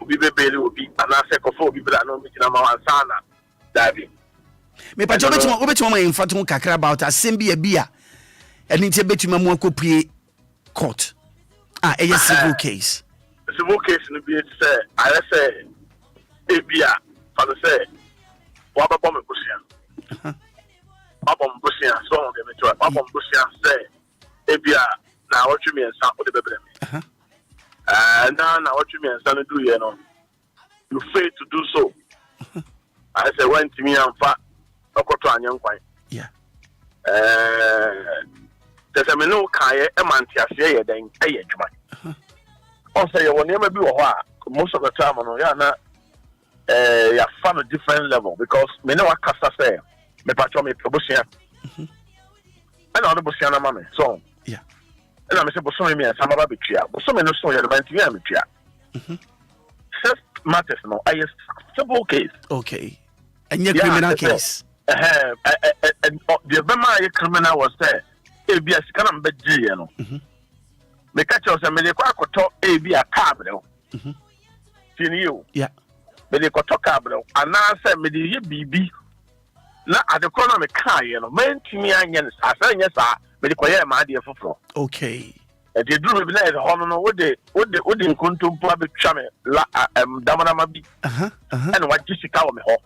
Speaker 19: obi bebeli obi anase kofo obi bra no mi kina ma wansana dabi.
Speaker 1: Me pa obetuma ma infatu kakra about assembly bia eni nti betuma mu akopie court a civil case.
Speaker 19: Civil case no be say I say ebia fa say wa ba bom busia. Bom busia so on dem to bom busia say ebia na watchu me ensa o de bebre me. Na watchu me ensa no do ye no. You fail to do so. I say when to me amfa okoto anyankwan. Yeah. Tese me no kae e mantiase ye den e ye dwuma. On say you never be wo ho most of the time no ya na ya fan a different level because me no akasa say me patcho me probusia. And on the busia na mame so. Yeah. And I say boso me sama ba betua. Boso me no so ye de manti me betua. First matters no I civil case. Okay. And your criminal case. The Bema criminal was there. Ebia sika na mbegye ye no. Me catch us me dey kwa koto ebia cabro. Tini you. Yeah. Me dey koto cabro. Ana say me dey ye bibi. Na adekọ na me kan ye no. Mentimi anya ne sa anya sa me dey koye ma ade foforo. Okay. E dey duru me na e ho no wo de nkontompo abetwa me la damana ma bi. And what sika wo me ho.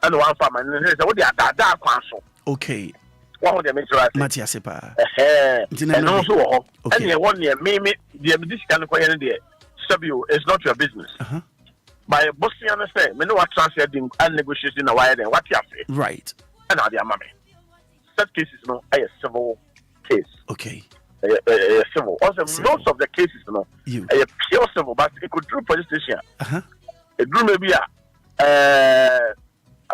Speaker 19: And one farmer and say what they are that council. Okay. One of them is right. Matias pa. And also and one year me this kind of question there. Sabio is not your business.
Speaker 21: by Bosnian say, me no what transfer dim and negotiation na why then what you say.
Speaker 1: Right.
Speaker 21: And now the amame. Such cases no a civil case.
Speaker 1: Okay.
Speaker 21: Civil. Also most of the cases no a pure civil, but it could do police station. It drew maybe a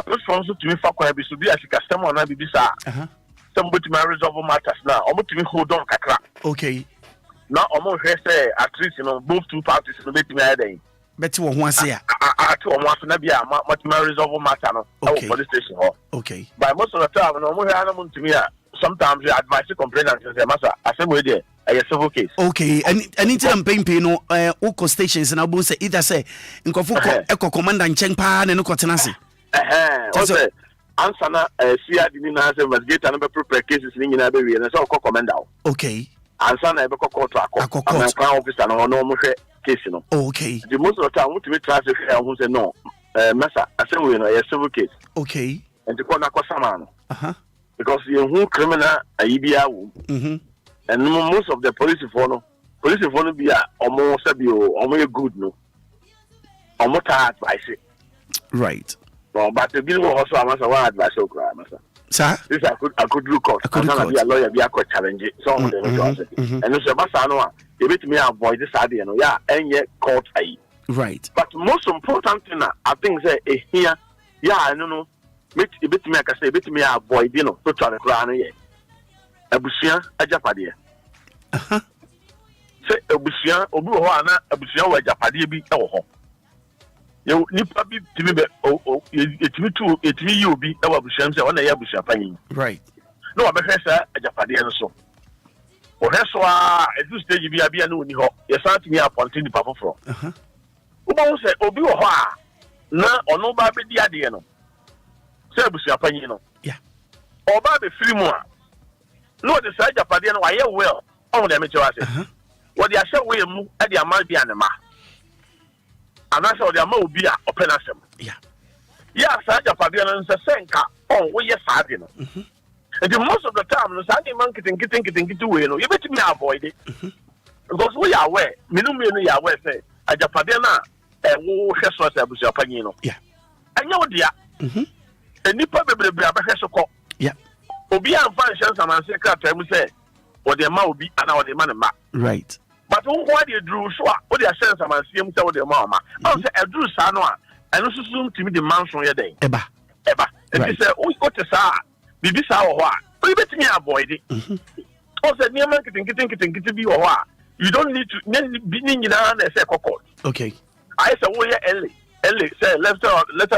Speaker 21: person to me for quite be as a customer and be bisa. Somebody to resolve matters now. Almost to me hold on kakra.
Speaker 1: Okay.
Speaker 21: Now almost say at least both two parties no make me heading.
Speaker 1: Bet you want say
Speaker 21: I to want to be a much resolve matter no police station.
Speaker 1: Okay.
Speaker 21: By most of the time no more animal to me sometimes you advise to complain and say massa I say we there a civil case.
Speaker 1: Okay. And anytime pay no oko stations and I say either say nkofo eko commander nchen pa na no kotenase.
Speaker 21: Also answer na CID ni na say investigator no be prepare cases ni nyina be we na say oko commander.
Speaker 1: Okay.
Speaker 21: Answer na be court akọ. Crown officer no mo hwe case no.
Speaker 1: Okay.
Speaker 21: The most of the time we transfer who say no massa I say we no a civil case.
Speaker 1: Okay.
Speaker 21: And the corner kwasama no. Because you who criminal ayibia wo. And most of the police for be almost almost good no. Almost advice.
Speaker 1: Right.
Speaker 21: No, but the bill also amasa one advice okra masa.
Speaker 1: Sir,
Speaker 21: this I could do court. I could be a lawyer be a court challenge some of them. And so masa no you bet me avoid this idea no yeah and yet court ayi.
Speaker 1: Right.
Speaker 21: But most important thing I think say here yeah I don't know bet me I can say bet me avoid you know to try to cry no yeah. Abusia ajapade. Say abusia obi ho ana abusia wa ajapade bi e wo ho. You nipa bi timi be etimi you bi e wa abusia say wona ya abusia panyin.
Speaker 1: Right.
Speaker 21: No abehwe sa ajapade no so. O heso a edu stage bi abia na oni ho. Ye santi ni appointed nipa foforo. Ubo say obi wo ho a na ono ba be di ade no. Say abusia panyin no.
Speaker 1: Yeah.
Speaker 21: Oba be free mu a no the side Japan no why well on them to us. What they are saying we mu e dey am bi anema. Ana say o dey am Obia open asem.
Speaker 1: Yeah.
Speaker 21: Yeah, side Japan no say senka on we yes ade no. And most of the time no say man kitin we no you bet me avoid it. Because we are aware, minu you are aware say a Japan na wo hwe so say abusu apanyin no.
Speaker 1: Yeah.
Speaker 21: Anya odia. And nipa bebrebe abehwe so ko.
Speaker 1: Yeah.
Speaker 21: Obia function some and secret mu say or the ma obi ana or the man ma.
Speaker 1: Right.
Speaker 21: But who dey drew so or the sense some and see mu say or the ma ma. I say e drew sa no a eno susu ntimi the mansion ye den.
Speaker 1: Eba.
Speaker 21: And say o go to sa bibi sa wo ho a. We betimi avoid it. O say niam kitin bi wo ho a. You don't need to be nyina na say court.
Speaker 1: Okay.
Speaker 21: I say wo ye early say letter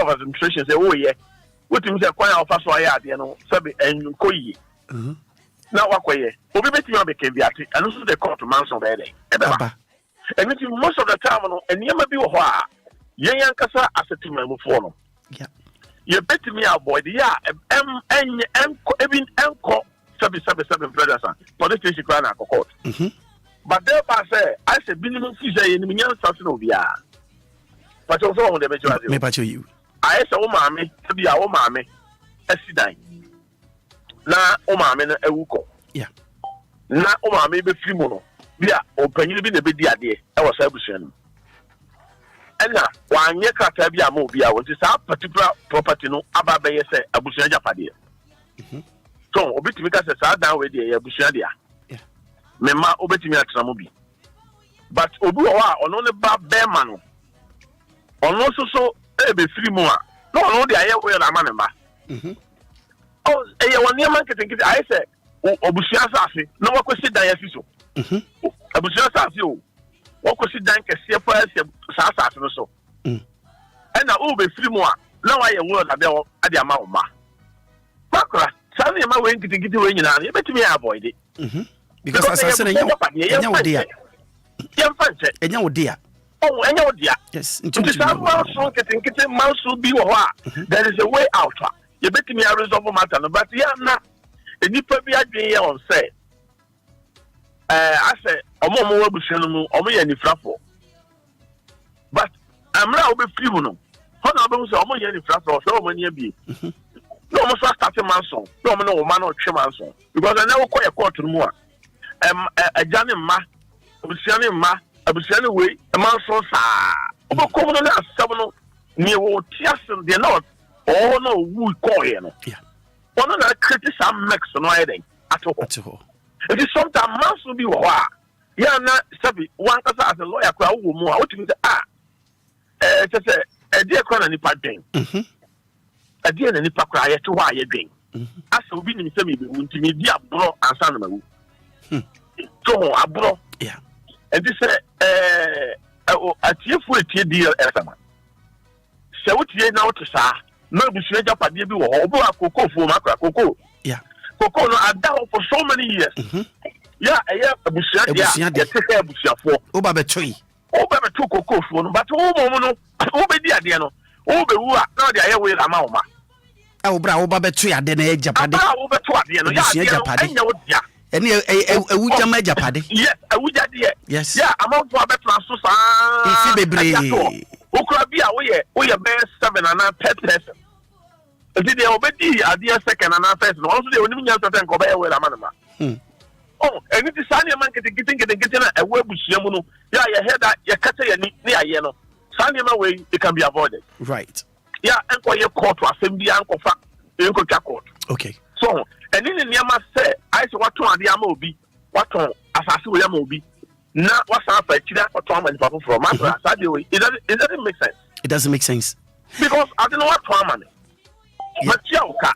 Speaker 21: of administration say wo ye what you say kwan offer so ya ade no sabe enkoyi na wakoye obi betimi abeke biate and so the court manson be dey and it most of the time no enema bi wo ho a yen yankasa asetima mu fo no
Speaker 1: yeah
Speaker 21: you betimi avoid ya enko sabe brothers police station kwan na court but there pa say I say minimum fee say yen nyansa no bia but also on the
Speaker 1: me pacho you
Speaker 21: I say o maame bi a o maame asidan na o maame no ewuko
Speaker 1: yeah
Speaker 21: na o maame be firi mu no bi a o panyin bi na be di ade e wo sa abusuan no ena wa anye kata bi a ma obi a wo ti sa particular property no aba be ye say abusuan japade so obi timi ka say sa dan we de ye abusuan de a
Speaker 1: yeah
Speaker 21: me ma obetimi atena mo bi but obi wo a ono ne ba be ma no ono so be free mu a no dey aye we na ma memba oh eye woni am kitin I say obusia safi no wakosi dan yafi so obusia safi o wakosi dan kese pa sa safi no so na o be free mu a na wa ye we na be ade ama wo ma Maakora sa na ma we kitin we nyina na betimi avoid it
Speaker 1: because as I say enya wo dia enya wo dia
Speaker 21: oh, and you dear.
Speaker 1: Yes,
Speaker 21: there is a way out. You bet me a resolve matter, but yeah, na. And you put me here on say. I say, Omo Bushenu, Omo any flappo. But I'm now be free. No, Honorable Omo any flappo, so many be. No, almost starting manson. No, man or Chimanson. Because I never quite a quarter more. A Johnny Ma, Bushani Ma. Abusiane we e man so saa obo komo na no near what Tiasan, they're not. Oh no, we call him.
Speaker 1: Yeah.
Speaker 21: One of the critics are mix no idea at all. It is sometimes months will be wah. Yeah, not Sabi, one as a lawyer, crowd more. What you say? Just a dear corner nipa drink. A dear nipa cry to why you drink. As a win in semi, to me, dear bro, and son. So, a bro.
Speaker 1: Yeah.
Speaker 21: And this a tear for a DLFM. So, what you now to say? No, we should have a deal or cocoa for Maakora cocoa.
Speaker 1: Yeah.
Speaker 21: Cocoa, I doubt for so many years. Yeah, a bushia for
Speaker 1: Oba tree.
Speaker 21: Oba two cocoa for, but Oba Diano. Oba, now they are away a mama.
Speaker 1: Oba tree at the edge of Paddy.
Speaker 21: Over to a
Speaker 1: and a Wuja Major Paddy.
Speaker 21: Yes, a Wuja dear.
Speaker 1: Yes.
Speaker 21: Yeah, I'm out for a better Susan. Ukrabia, we are best 7 and a pet person. Did they obey a dear second and a person? Also, they wouldn't have to think of a way a man. Oh, and it is Sunday man getting a web Yamuno. Yeah, you heard that you cut a near yellow. Sunday way, it can be avoided.
Speaker 1: Right.
Speaker 21: Yeah, and for your court to assembly uncle fat, Uncle Court.
Speaker 1: Okay.
Speaker 21: So, and in the Yama say, I say what to the Amobi, what to Assassin Yamobi. Now, what's up for China for Tom and Papa from Maakora? It doesn't make sense.
Speaker 1: It doesn't make sense.
Speaker 21: Because I don't know what Tom Machoka.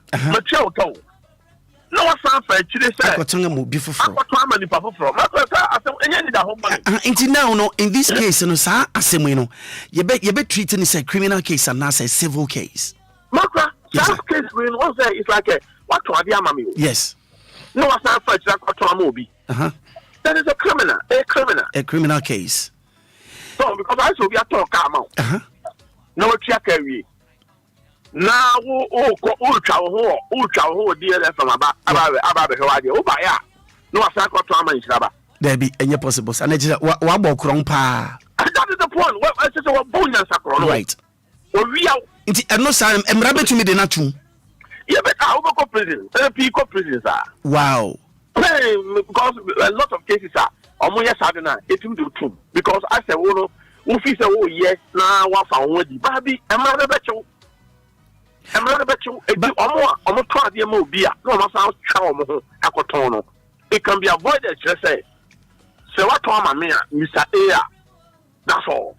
Speaker 21: No, what's up for Chile?
Speaker 1: I got to before
Speaker 21: Tom and Papa from Maakora.
Speaker 1: Until now, no, in this case, no, sir, Asemino, you bet treating this a criminal case and not a civil case.
Speaker 21: Maakora, that case when was there is like a what to the Amami.
Speaker 1: Yes.
Speaker 21: No, what's up for Tom. That is a criminal
Speaker 1: case.
Speaker 21: So, because I saw we are talking about. No, check every. Now, travel DLFM about Hawaii. Oh, by ya. No, I saw trauma in Saba.
Speaker 1: There be any possible. And it's what Krompa.
Speaker 21: That is the point. Well, I said, what bonus across. Right. We are.
Speaker 1: And no, sir, I'm rabbit to me the natural.
Speaker 21: Yeah, but I will go prison. People prisons are.
Speaker 1: Wow.
Speaker 21: Because a lot of cases are almost sudden it will do too. Because I said, oh, no, say, oh, yes, now one found with the baby, I'm not about you. I'm not about you. Almost try the Obia, no, my sound charm, Akotono. It can be avoided, just say. So, what time I mean, Mr. Air, that's all.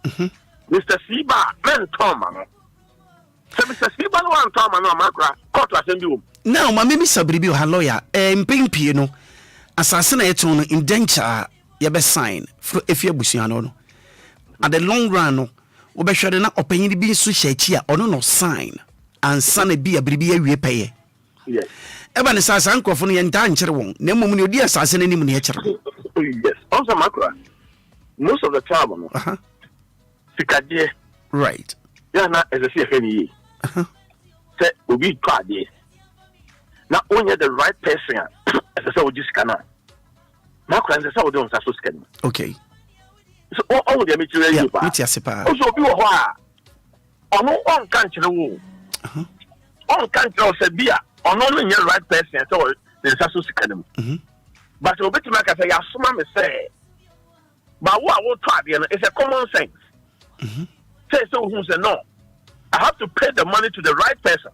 Speaker 21: Mr. Siba, man, Tom, so Mr. Siba, no one, Tom, and no, Maakora, court was in you.
Speaker 1: Now, my maybe Sabribio, her lawyer, Piano, assassinate on indenture, you best sign if you're Busiano. At the long run, we be sure not open be so here or no sign, and son be a bribia we pay.
Speaker 21: Yes.
Speaker 1: Evan is as uncle for the entire one, no moment, dear assassin any miniature.
Speaker 21: Yes, also Maakora. Most of the time,
Speaker 1: right.
Speaker 21: Yeah, not as a CFNE. Say, we be tried this. Now, only the right person, as I said, just cannot. Maakora and the South don't have to scan.
Speaker 1: Okay.
Speaker 21: So, all the material you buy. Also, you are on country wall. On country of Sabia, on only your right person, so there's a scan. But a bit like I say, I say, but what I will try, it's a common sense. Say so, who say no. I have to pay the money to the right person.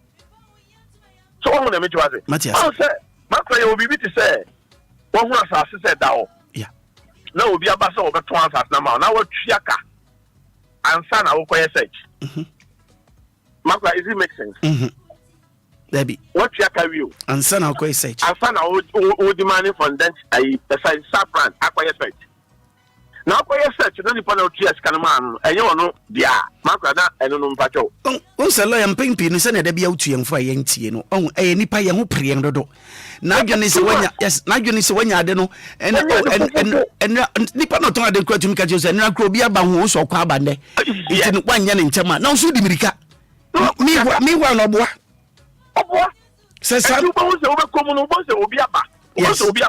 Speaker 21: So I'm going to make you
Speaker 1: Matthias.
Speaker 21: I say, Maakora will be to say, one who has said that.
Speaker 1: Yeah.
Speaker 21: Now will be a basso over 2 hours now. Now what Chiaka and son, I will call search. Maakora, is it make sense?
Speaker 1: Debbie.
Speaker 21: What Chiaka view?
Speaker 1: And son, I'll call search.
Speaker 21: And son, I would demand from that. I assign Sapran, acquire search. Now, for your search, you don't need to tears, can man, and you know, dear, Maakora, and no patrol.
Speaker 1: Oh, so I am paying pennies and a debut to young for young Tino. Oh, a nipa young pre and do. Now, you need to when yes, now you need to when you don't know, and Nipa not on the question because and Nacrobia Bangus or Quabande. It's in 1 year in Chama. Now, should America. Meanwhile, no boy. Says I don't overcome Obia. Yes, Obia.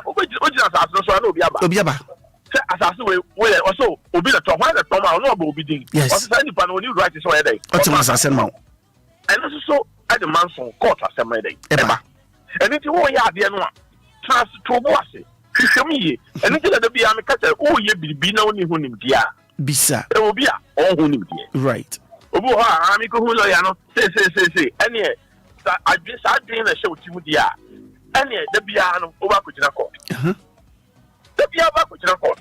Speaker 1: Assassin will also be the top. Why the Toma will be doing? Yes, what's any pan when you write this way? What's my assassin? And also, at the mansion court assembly day. And if you want your no trans to boss it, show me, and until the be a catcher, oh, ye be no one who him dear. Bisa, there will be a all who him dear. Right.
Speaker 21: obu ha ami ko hu lawyer no say any I just doing a show to dia any the bia no over kujina court the bia ba kujina court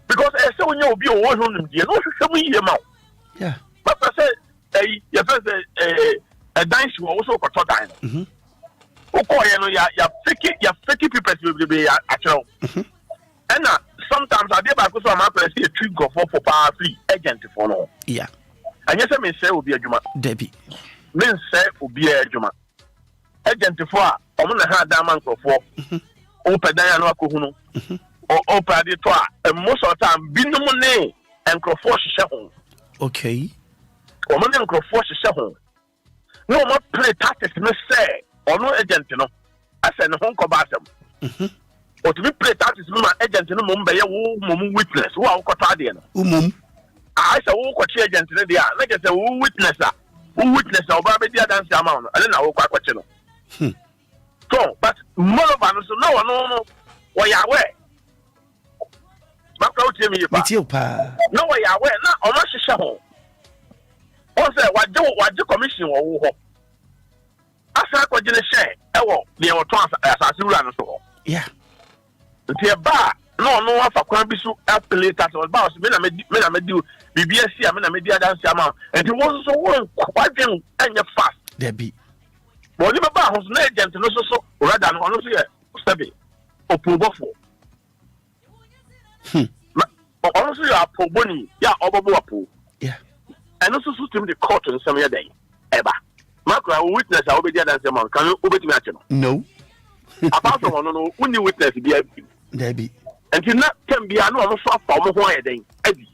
Speaker 21: because I say when you obi o wo hu dia no hwehwe mu yie ma
Speaker 1: yeah
Speaker 21: but I say your first a dance we also got to dine okay no ya fake people be actual and sometimes I dey back so am press a trick go for power free agent for no
Speaker 1: yeah
Speaker 21: and yes me say obi adwuma
Speaker 1: debi
Speaker 21: me say obi adwuma agent for a omo na ha da man for o pedan ya no akohu no o pade to a most of time binom ne enkrofo hye ho
Speaker 1: okay
Speaker 21: omo ne enkrofo hye ho no mo play tactics me say ono agent no ase ne ho nkoba asem o to be play tactics me agent no mo mbe ye wo mo witness wo akota de no
Speaker 1: umum
Speaker 21: I say wo kwachi agent ne dia na je say wo witness oba be dia dance amount no ele na wo kwachi no so but moreover no so no wo ya we makra utie mi pa
Speaker 1: utie pa
Speaker 21: no wo ya we na o ma hihye ho o say waje commission wo ho asa ko gine share e wo de wo to asase wura no so
Speaker 1: yeah
Speaker 21: ntie ba no afa kwan bi so apply that was boss me na me di BBS me na me di dance amount and it was so one kwadwen anya fast
Speaker 1: there be
Speaker 21: but ni ba ho so na agent no so rather no no so ye sabi opobofo ono so ya poboni ya obobo apo
Speaker 1: yeah
Speaker 21: and no so to the court in some year day eba Maakora witness a obedi dance amount can you obeti me ache
Speaker 1: no
Speaker 21: apart from no uni witness bi
Speaker 1: there be
Speaker 21: and you not can be no so afa mo ho ayeden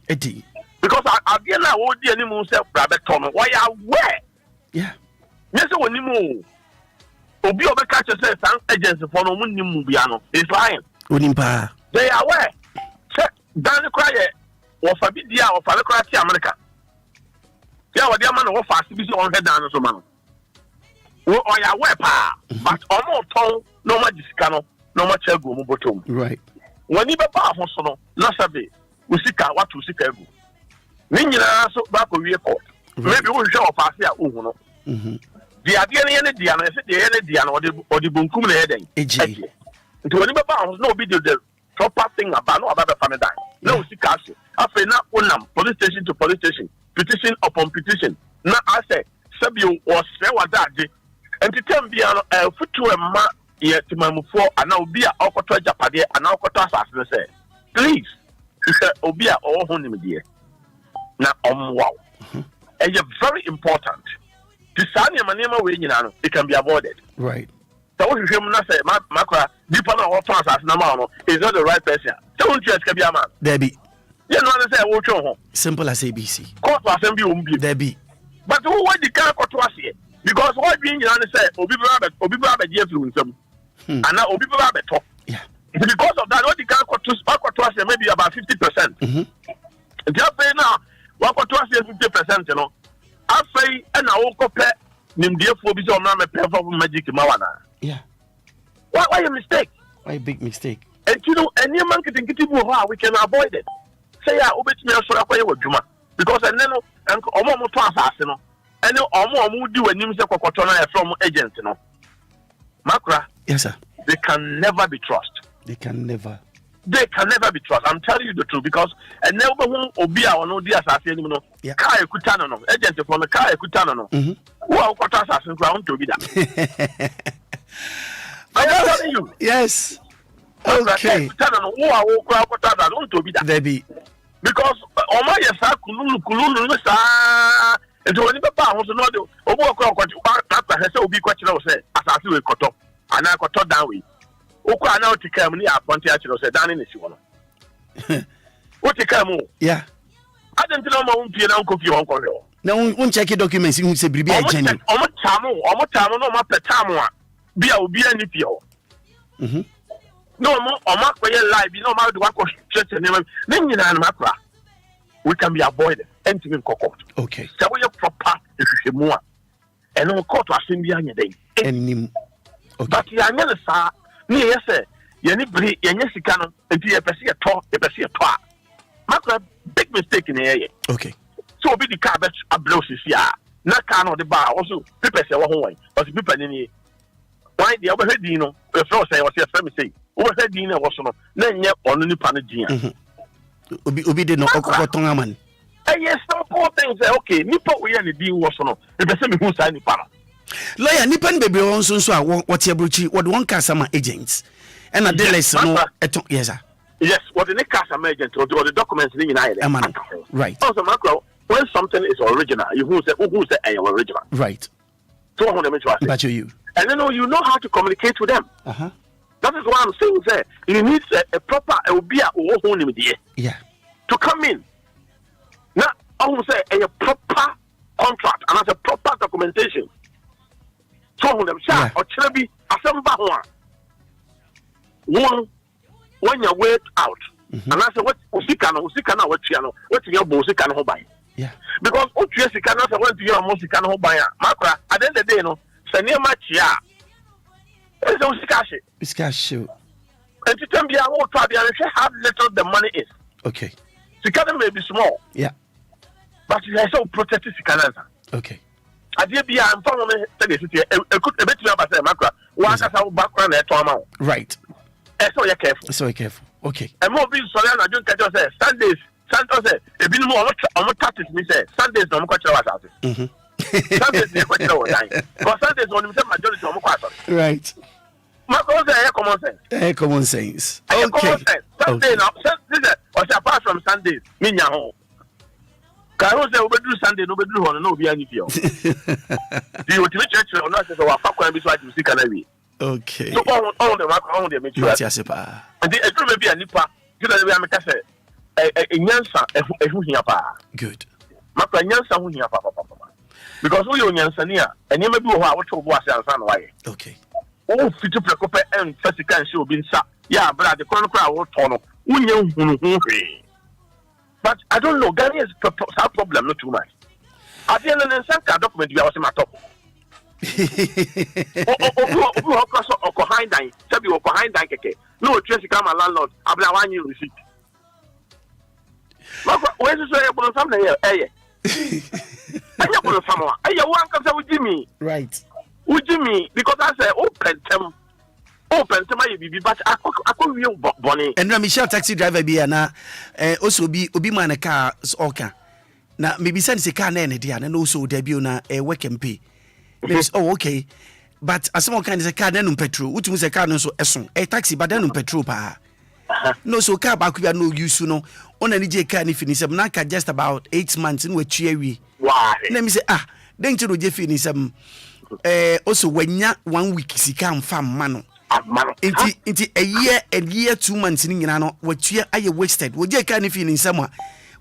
Speaker 1: edi
Speaker 21: because I dey na wo di ani mu se brabeto no why are where
Speaker 1: yeah
Speaker 21: yes woni mu obi obeka che say san agency for no munni mu bia no is lying
Speaker 1: onimpa
Speaker 21: they are where check dan cry wo fa bi dia wo fa le cry ti America ya wo dia ma no wo fa si bi so on head down so ma no wo oya where pa but omo ton no ma disika no ma chego mu bottom
Speaker 1: right
Speaker 21: woni be ba ho so no na sabe usika watu usika egu ni nyina so ba ko wie court maybe wo hwe ofase a ohu no di ade ne dia no se de ne dia no odi bunkum na heden
Speaker 1: eji
Speaker 21: nti woni be ba ho no obi do the proper thing about no about the family die no usika so afa na onam police station to police station petition upon petition na ase sabe o se wadaje entitem bia no futu emma ye timamufo ana obi a okoto ajapade ana okoto asase no say please obi a ho nimdie na wow and it's very important to sani manema we nyina no it can be avoided
Speaker 1: right
Speaker 21: so what you na say Maakora deeper na what asase na ma no is not the right person so won't you ask be a man
Speaker 1: there be
Speaker 21: you know what say wo twa ho
Speaker 1: simple as ABC
Speaker 21: court person bi o mbi
Speaker 1: there be
Speaker 21: but who what the can koto ase because what we nyina no say obi bra be die through nsam ana obi bra be to
Speaker 1: yeah
Speaker 21: because of that what the can koto ase maybe about 50% just say now what to say 50% no afei na wo kope nimdiefo bi so na me perform magic mawana
Speaker 1: yeah
Speaker 21: why a mistake
Speaker 1: why big mistake
Speaker 21: and you know any man kitikiti bu ho we can avoid it say ya obetimi aso akwaye wadwuma because and no omo to asase no and omo di wanim se kokoto na from agent no Maakora
Speaker 1: yes sir
Speaker 21: they can never be trusted
Speaker 1: they can never
Speaker 21: be trusted. I'm telling you the truth because and never Obia or no dear assassin no car ekutano no agent from the car ekutano no who are kwata assassin ground to be that I am telling you
Speaker 1: yes okay
Speaker 21: ekutano no who are kwata that don't to be that
Speaker 1: there be
Speaker 21: because oma yesa kululu no sa ento oni baba ho so no de obo kwata na say obi kwachira wo say assassin we koto ana koto down we okwa na otikam ni aponte a chiro se dan ni si wono otikam
Speaker 1: yeah
Speaker 21: adent na ma unpie na nkofi won kohwe
Speaker 1: na un check documents hu se bribi a genu
Speaker 21: omo tamu no ma petamu a bia obi ani pie ho no omo akoye live no ma do akọ church ne nyina na Maakora we can be avoided anything in court
Speaker 1: okay
Speaker 21: so we proper ehwehwemu a eno court asem bi anya den
Speaker 1: enim okay
Speaker 21: but ya anya na sa ni yese yeni bri yenye sika no enti ye pese ye to a Maakora big mistake in here
Speaker 1: okay
Speaker 21: So be the car bet a blow sia. Na car no the bar also people say wa ho wan. But people ni why the over head no the floor say was say me say over head no was no na nye onu nipa no din.
Speaker 1: Obi de no okoton aman.
Speaker 21: Yes, simple things say okay nipa we ya ni din was no. E be say me hu say nipa no.
Speaker 1: Lawyer nipa ni bebre won so a what ye brochi what one customer agents. And a dealers no yes sir. Yes,
Speaker 21: what the customer agent or the documents ni na
Speaker 1: right.
Speaker 21: Also macro when something is original, you who say original.
Speaker 1: Right.
Speaker 21: So I want to make sure.
Speaker 1: But you.
Speaker 21: And then you know how to communicate with them. That is what I'm saying. Say you need a proper Obia or
Speaker 1: yeah
Speaker 21: to come in. Now I will say a proper contract and as a proper documentation. So them say or be assemble one when you wait out. And I say what Usikana what you what your boss can hold by.
Speaker 1: Yeah.
Speaker 21: Because what you cannot say what you almost can hold by. Maakora at the end of the day no say near match ya. It's cash. And to tell me, I will try to how little the money is.
Speaker 1: Okay.
Speaker 21: Sikana may be small.
Speaker 1: Yeah.
Speaker 21: But you have so protected Sikana.
Speaker 1: Okay.
Speaker 21: I did be I'm from a good a bit about Maakora. One has our background at Tom.
Speaker 1: Right.
Speaker 21: So you're careful.
Speaker 1: So careful. Okay.
Speaker 21: And more being sorry, I don't catch us Sundays. Sundays, a bit more on practice me say Sundays no catch us out. Sundays never catch us time. Because Sundays when we say majority of them.
Speaker 1: Right.
Speaker 21: Common sense.
Speaker 1: Common sense.
Speaker 21: Okay. Common sense. Sunday now, or apart from Sundays, me nyaho. Karo say we do Sunday, no be do hono, no be any fear. The ultimate church or not say our fakwa be so to see canary.
Speaker 1: Okay.
Speaker 21: So all the make sure.
Speaker 1: And
Speaker 21: the it may be a nipa. You know we am say a nyansa ehu hia pa.
Speaker 1: Good.
Speaker 21: Maka nyansa hu hia pa. Because we nyansa ni a enye ma bi wo a wo to bo ase ansa na waye.
Speaker 1: Okay.
Speaker 21: Oh, fit to precope and physical show being sa. Yeah, but the corner crowd will turn up. But I don't know, Ghanaian is a problem, not too much. At the end of the second document, you are my top. Or behind dying, tell you behind dying. No, Tracy come a landlord, I'll be one you receipt. Where's the way about something here? I know for someone. I want to say with Jimmy.
Speaker 1: Right.
Speaker 21: Would you mean because I say open to be but I could real bonnie.
Speaker 1: And Michelle taxi driver be na also be man a car okay. Now maybe send a car and also debut na a work and pay. Oh okay. But as someone kind is a car then petrol, which was a car no so a taxi but then petrol pa. No so car back we are no use no on any J car if in na just about 8 months in which we
Speaker 21: why
Speaker 1: let me say then to Jeff in also when ya 1 week sika mfa mano inti a year 2 months ni nyina no watua aye wasted wo je ka ni fi ni nsama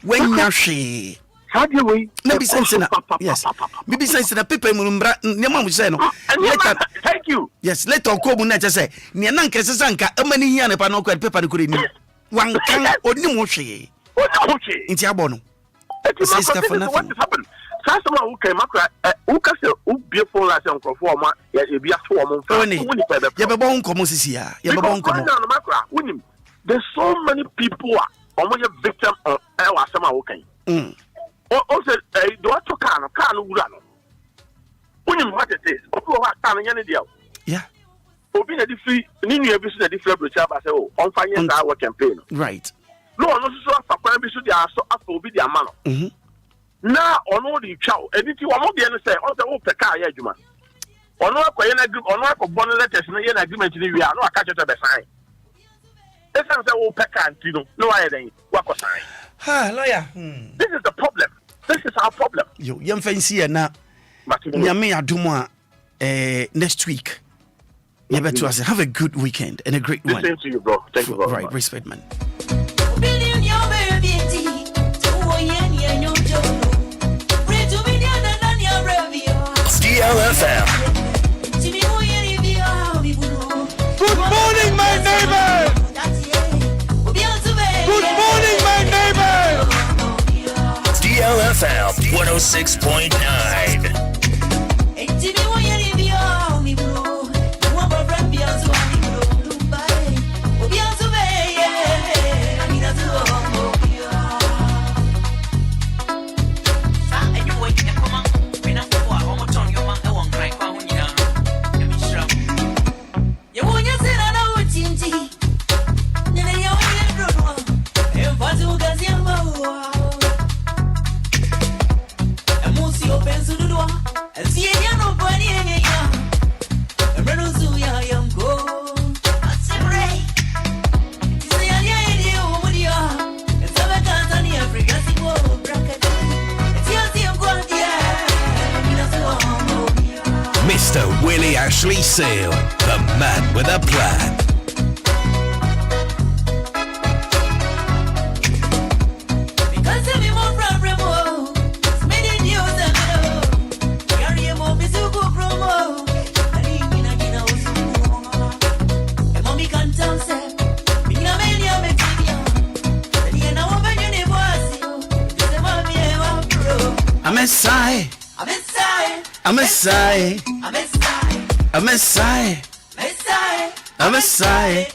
Speaker 1: when ya hwe
Speaker 21: how do we
Speaker 1: na be sense na yes be sense na paper mu mbra nyama mu say no
Speaker 21: thank you
Speaker 1: yes later ko mu na che say ne na nkese sanka amani hia ne pa no ko paper ko ni wan kan oni mu hwe inti abo no
Speaker 21: what is happening Customer who came Maakora who can say who beautiful as a conformer, yeah, be a form of there's so many people are victim of our summer okay. Also, do I to can Urano? What it is,
Speaker 1: yeah.
Speaker 21: Obi na different, Nini ebi na different brochure ba say oh, on finance our campaign.
Speaker 1: Right.
Speaker 21: No, no so for bi so they are so after obi their man. Na ono di chow editi wo mo de no say on say wo peka ya adwuma ono akoye na agreement ono akobon letters na ye na agreement ni wi a no aka chocho be sign e say wo peka anti no why then wa ko sign
Speaker 1: lawyer
Speaker 21: this is the problem, this is our problem
Speaker 1: yo yem fancy na nyame adom a next week you better have a good weekend and a great one.
Speaker 21: Thank you bro, thank you bro.
Speaker 1: Right, respect man.
Speaker 14: DLFM.
Speaker 3: Good morning, my neighbor. Good morning, my neighbor.
Speaker 14: DLFM 106.9.
Speaker 17: Ashley Sale, the man with a plan.
Speaker 1: I'm a sigh. I'm a sigh. I'm a sigh. I'm a sigh.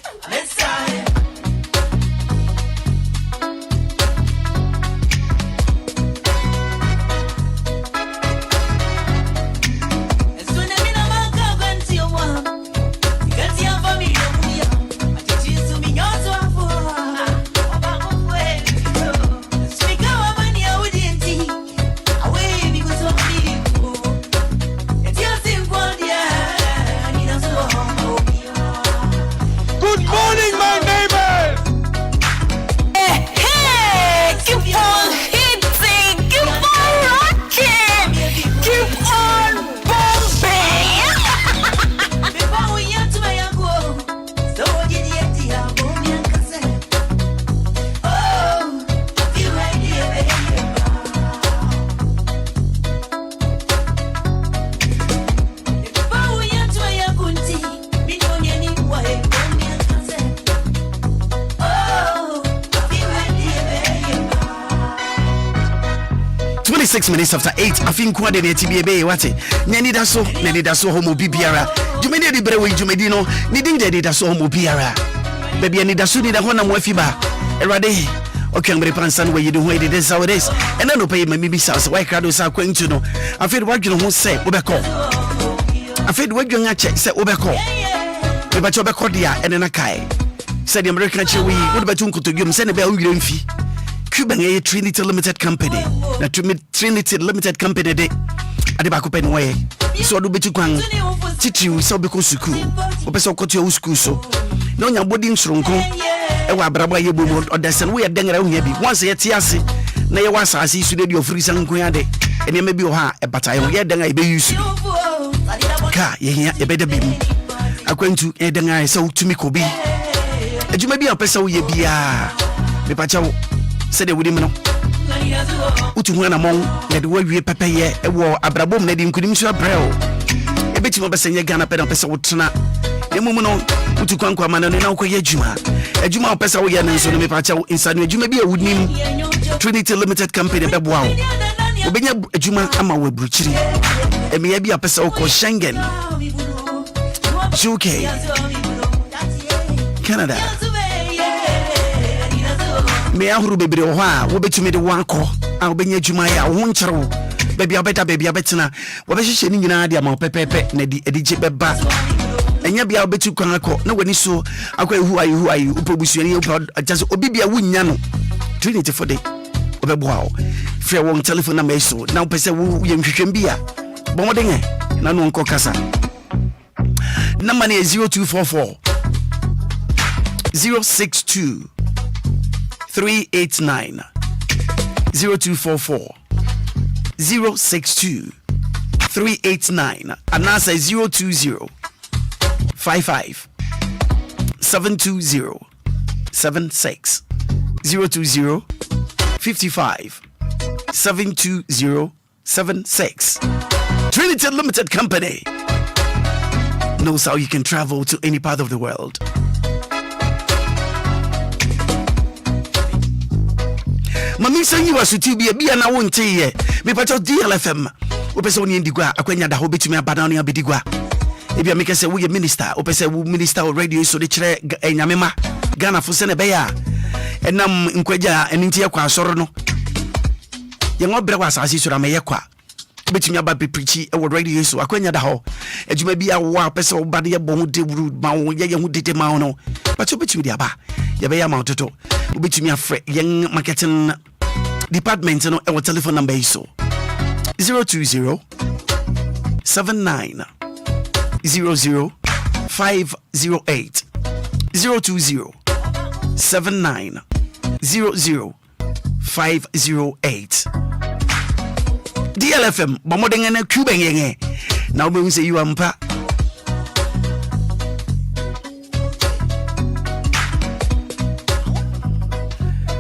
Speaker 1: Minutes after 8, I think what they TBA what it Anidaso homo bibiara. Jumedi di brewe jumedino, needing the Anidaso homo biara. Baby Anidaso did a one and wafiba. Erade, okay, I'm very son where you do where it is how it is. And then no pay my maybe sounds why crowds are going to know. I feel what you know say Obeko. I feel what you check say Obeko. But Obeko dia and then a kai. Said the American we would about to give him send a bell fee. Cuban Trinity Limited Company. Na Trinity Limited Company de adebako pen way. So do betu kwan titi we so beko suku. Opeso koto school so. Na onya boarding sronko e wa brabo ye bomo odesen we dengera hu bi. Once ye ti ase na ye wasa ase su de ofri sanko ya de. Ene me bi o ha e bata ye denga e be use. Ka ye hia e be da bi mu. Akwantu e denga e so tumi ko bi. Ejuma bi opesa wo ye bia. Me pacha wo said the women no utuhuna mon ya de wawie papa ye e wo abrabom na de nkunim so abrel e beti mo besenye Ghana pe na pesa wotena emum no utukwan kwa mana no na ukoye adwuma opesa wo ye ne nso no me pacha wo inside adwuma bi awunim Trinity Limited Company be boa wo obenya adwuma ama wo bruchiri e me ya bi apesa wo ko Schengen UK Canada me ahuru bebre ho a wo betumi de wanko a wo benya adwuma ya wo nkyerwo baby abeta baby abetena wo be hyehyɛ ni nyina de ama pepepe na di edije beba enya bia wo betu kwan akɔ na wani so akɔ ehu ayi upobusuani just obibia wunya no Trinity for day obeboa wo frɛ wo telephone number so na wo pese wo ye nhwehwem bia bo modenge na no nko kasa number is 0244 062 389 0244 062 389 and answer 020 55 720 76 020 55 720 76. Trinity Limited Company knows how you can travel to any part of the world. Mami sanyi wasuti bia na wonte ye me pacho DLFM opese woni ndigwa akwanya da ho betumi abada no abedigwa ebia me kese wo ye minister opese wo minister o radio so de kire enyamema Ghana fo se ne be ya enam nkwaja eninti ye kwa asoro no ye ngo bre kwa asase so da me ye kwa betumi aba preachi e wo radio so akwanya da ho adwuma bia wo opese wo bade ye bo ho de wuru ma wo ye ho dede ma wo no pacho betumi di aba ye be ya ma ototo betumi afre yen marketing department no our telephone number is so 020 79 00 508 020 79 00 508 DLFM bomodenge na Cuban yenge na we say you ampa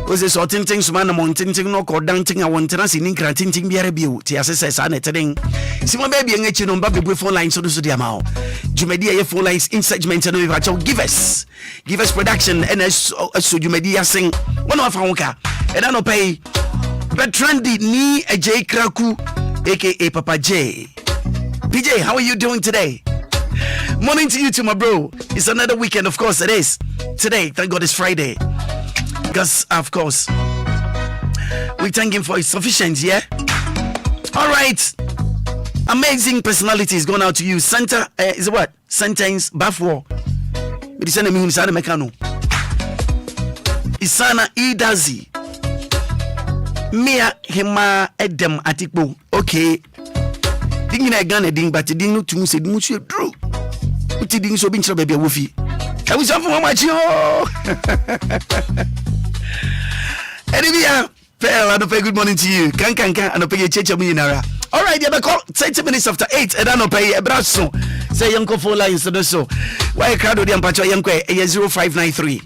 Speaker 1: was this or tinting man among tinting no or dancing I want to see Ninkra tinting be a review Tia says I net Simon baby and get you know baby phone lines so the amount Jumedia phone lines in segment and we give us production and so Jumedia sing one of our and I don't pay but trendy ni a J Kraku aka Papa J. PJ, how are you doing today? Morning to you too, my bro. It's another weekend, of course it is. Today, thank God it's Friday. Because, of course, we thank him for his sufficiency, yeah? All right. Amazing personalities going out to you. Santa, is it what? Sentence, Bafwo. But it's enemy inside the mechano. Isana Idazi. Mia Hema Edem Atikbo. Okay. Ding na Ghana ding, but ding no to say much true. Uti ding so bin trouble be wofi. I was on for much Anyway, Pearl, I don't pay good morning to you. Can I don't pay a church of millionaire. All right, you have a call 20 minutes after 8 and I don't pay a brasso. Say young phone lines so. Why a crowd of the Ampacho young 0593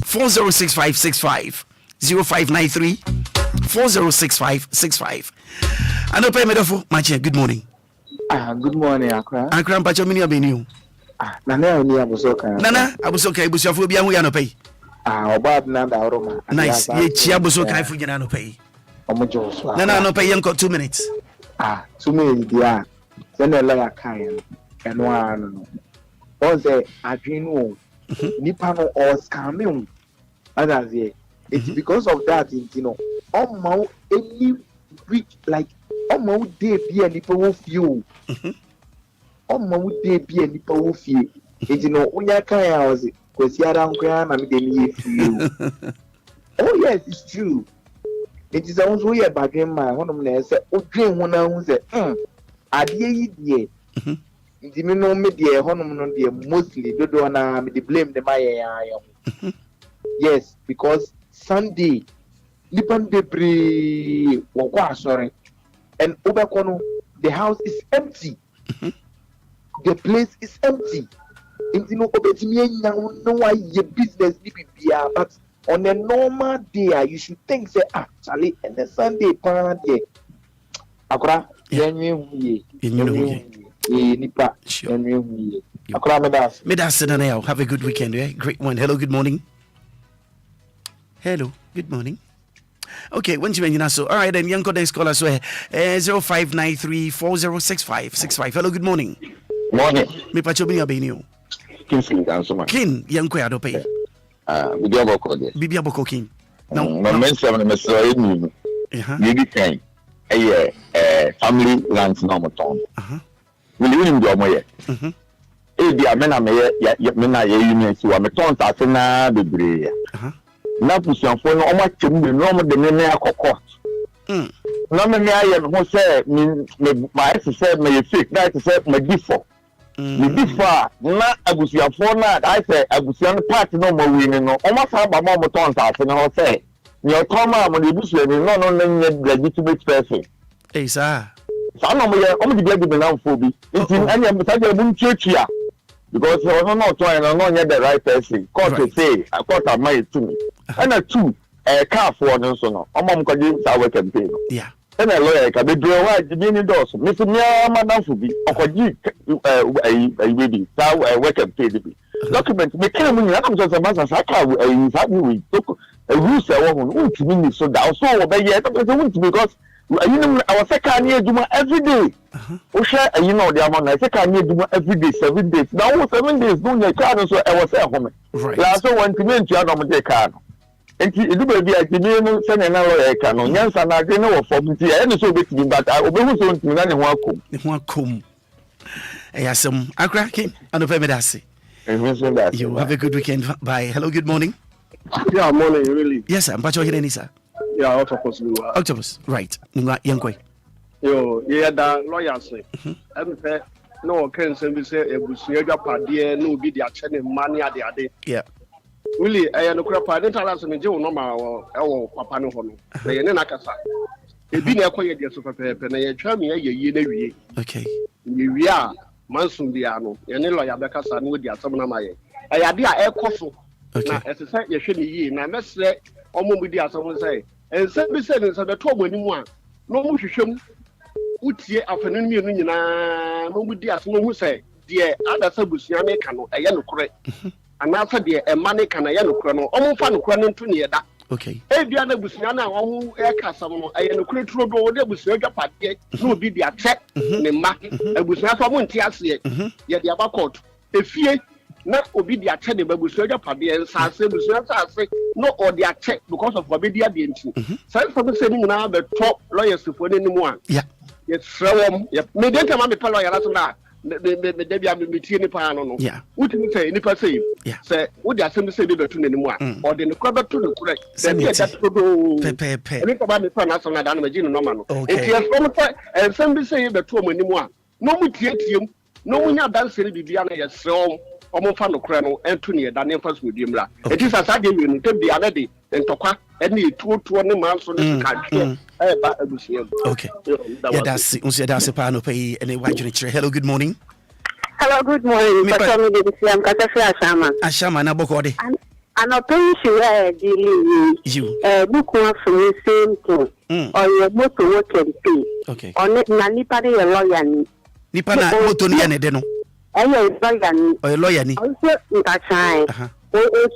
Speaker 1: 406565 0593 406565. I don't pay me for much. Good morning.
Speaker 2: Good morning, Accra.
Speaker 1: Accra Pacho Mini Abinu.
Speaker 2: Nana, I was okay.
Speaker 1: Nana, I was okay. But your phobia, we are no pay.
Speaker 2: About Nanda Roma.
Speaker 1: Nice. Ye Chiabuso Kai for Yanano pay. Nana, no pay uncle 2 minutes.
Speaker 2: 2 minutes, yeah. Then a layer kind. And one. Was a Adreno, Nipano or Scamming. Others, it's because of that, you know. Almost any week, like almost day be any power few. Almost day be any power few. You know, when you can't, because you don't cry, I'm few. Oh, yes, it's true. It is also a bargain, my one of them said, oh, dream one of them, I dear. The minimum media, honor, mostly, don't want to blame the Maya. Yes, because Sunday. Nippon debris sorry. And Obakono, the house is empty. The place is empty. And you know, no why your business but on a normal day, you should think say actually and the Sunday day. Akra, Nipa,
Speaker 1: Medas, have a good weekend, eh? Great one. Hello, good morning. Hello, good morning. Okay, when you mention so, all right, then young next call us 0593 406565. Hello, good morning.
Speaker 2: Morning.
Speaker 1: Me pacho bin abeniu. Kin young kwa do pay. Bibi aboko kin.
Speaker 2: No, men seven me so enu. Bibi kan. Family lands no moton. Willy do omoye. Ebi amena me na ye union si wa meton ta se na bebre. Na pusianfo no omo chemu no omo de ne akokọ na me aye no say me say me fake that say me gifo me gifo na abusianfo na I say abusian part no mo wi ni no omo fa ba mo ton ta se no say ni otoma mo de busu ni no nye legitimate person
Speaker 1: sir
Speaker 2: sa no mo ye omo de bi na mfo bi nti anya mo sa de bu nchiachia because you no trying no nye the right person court to say court am my to me and a two car for no so no omom ko di sa work campaign
Speaker 1: yeah
Speaker 2: and a lawyer ka be do wa di ni do so me se me madam fu bi okoji baby sa work campaign bi document me kan mu ni akam so sa sa ka sa bi we rules e wo ho no ntimi ni so da so wo be ye to say ntimi because you know our second year juma every day o share you know the amount na second year juma every day 7 days now 7 days no your car so e was say home la so want to mean to am dey car no enti edu ba bi atimi no se na lawyer car no nyansa na ade no wo form ti e no so betimi but obehu so ntimi na ne ho akom
Speaker 1: Ayasem Accra King and pay me that. You have a good weekend. Bye. Hello, good morning.
Speaker 22: Yeah, morning, really.
Speaker 1: Yes, sir. But you're here, sir.
Speaker 22: Yeah, Octopus.
Speaker 1: Octopus, right. Young
Speaker 22: Yo, yeah, that lawyer say. I'm say no can say we say a busiega padie no be the channel money at the ade.
Speaker 1: Yeah.
Speaker 22: Willy, I no crap I didn't tell us me no ma papa no hono. Na na kasa. E bi na ekoye de so pepe na ye twa me ye na wie.
Speaker 1: Okay.
Speaker 22: Ye wie a mansun bia no. Ye ne lawyer be kasa no di asem na maye. Ayade a ekoso.
Speaker 1: Okay.
Speaker 22: Na ese say ye hwe ni yi na mesre omo mu di aso say ense bi say nse be to omani mu a no mu hwehwem utie afanu mi enu nyina no mu di aso no hu say de adasa busua me ka no eye nokore anasa de ema ne ka na eye nokore no omo fa nokore no nto ne yeda
Speaker 1: okay
Speaker 22: ebia na busua na wo hu e ka sam no eye nokore turo do de busua dwapade no obi di ache ne ma abusua so mo nti ase ye de aba court efie na obi di ache de babusua dwapade nsase busua sase no odi ache because of obedi ade nti sai for me say ni na be top lawyers for ni mu a
Speaker 1: yeah
Speaker 22: yes from me dey tell me lawyer na so na me dey bia me tie ni pa no
Speaker 1: yeah
Speaker 22: wutimi say ni pa say say wo di asem say be betu nanimu a or de no kwa betu no kure say be that do
Speaker 1: pepe
Speaker 22: ni ko ba me pa na so na da no me no normal no if you from say be say betu omanimu a no mu tie no mu nya dance ni bibia na yes omo fa no kure no entu ne da ne fa so di mra it is asade we no tem bia na de ntokwa ene tuo ne man so ne ka twa ba abusia
Speaker 1: okay yeah that's unse that's pa no pay ene wajuni chire. Hello, good morning.
Speaker 6: Hello, good morning. Pastor me dey am kata fi ashama
Speaker 1: na bokode
Speaker 6: anope dili
Speaker 1: you
Speaker 6: book one from the same thing or your motor work and pay
Speaker 1: okay
Speaker 6: on na nipa de lawyer ni
Speaker 1: nipa na motor ni ene de no
Speaker 6: lawyer ni also ntasan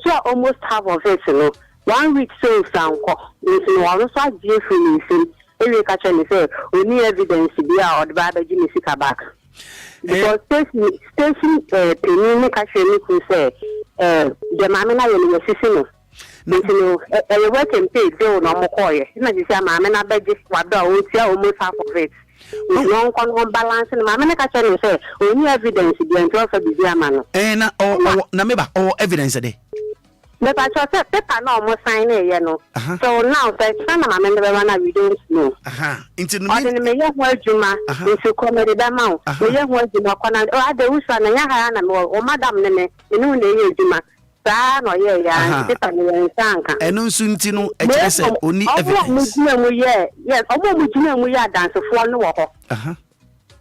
Speaker 6: so almost half of it no 1 week so sanko no one so die free every catch me say we need evidence bia or the bad sika back because station penny catch me ku say the mama na you sisi no e work and pay bill no mo koye na ji say mama na be just wada o tia almost half of it we no kon balance na mama na catch me say we need evidence bia nto fa bibia ma no
Speaker 1: na na meba evidence dey
Speaker 6: the paper no almost sign here no. So now the son of my member we don't know.
Speaker 1: Into
Speaker 6: no me ya word juma if you come the amount. Me ya word juma kona o ade usa na ya ha na o madam ne me inu na ye juma. Sa no ye ya paper no sanka.
Speaker 1: Enu nsu nti no e kire se oni evidence.
Speaker 6: Omo mu juma mu ye. Yes, omo mu juma mu ya dance fo no wo ho.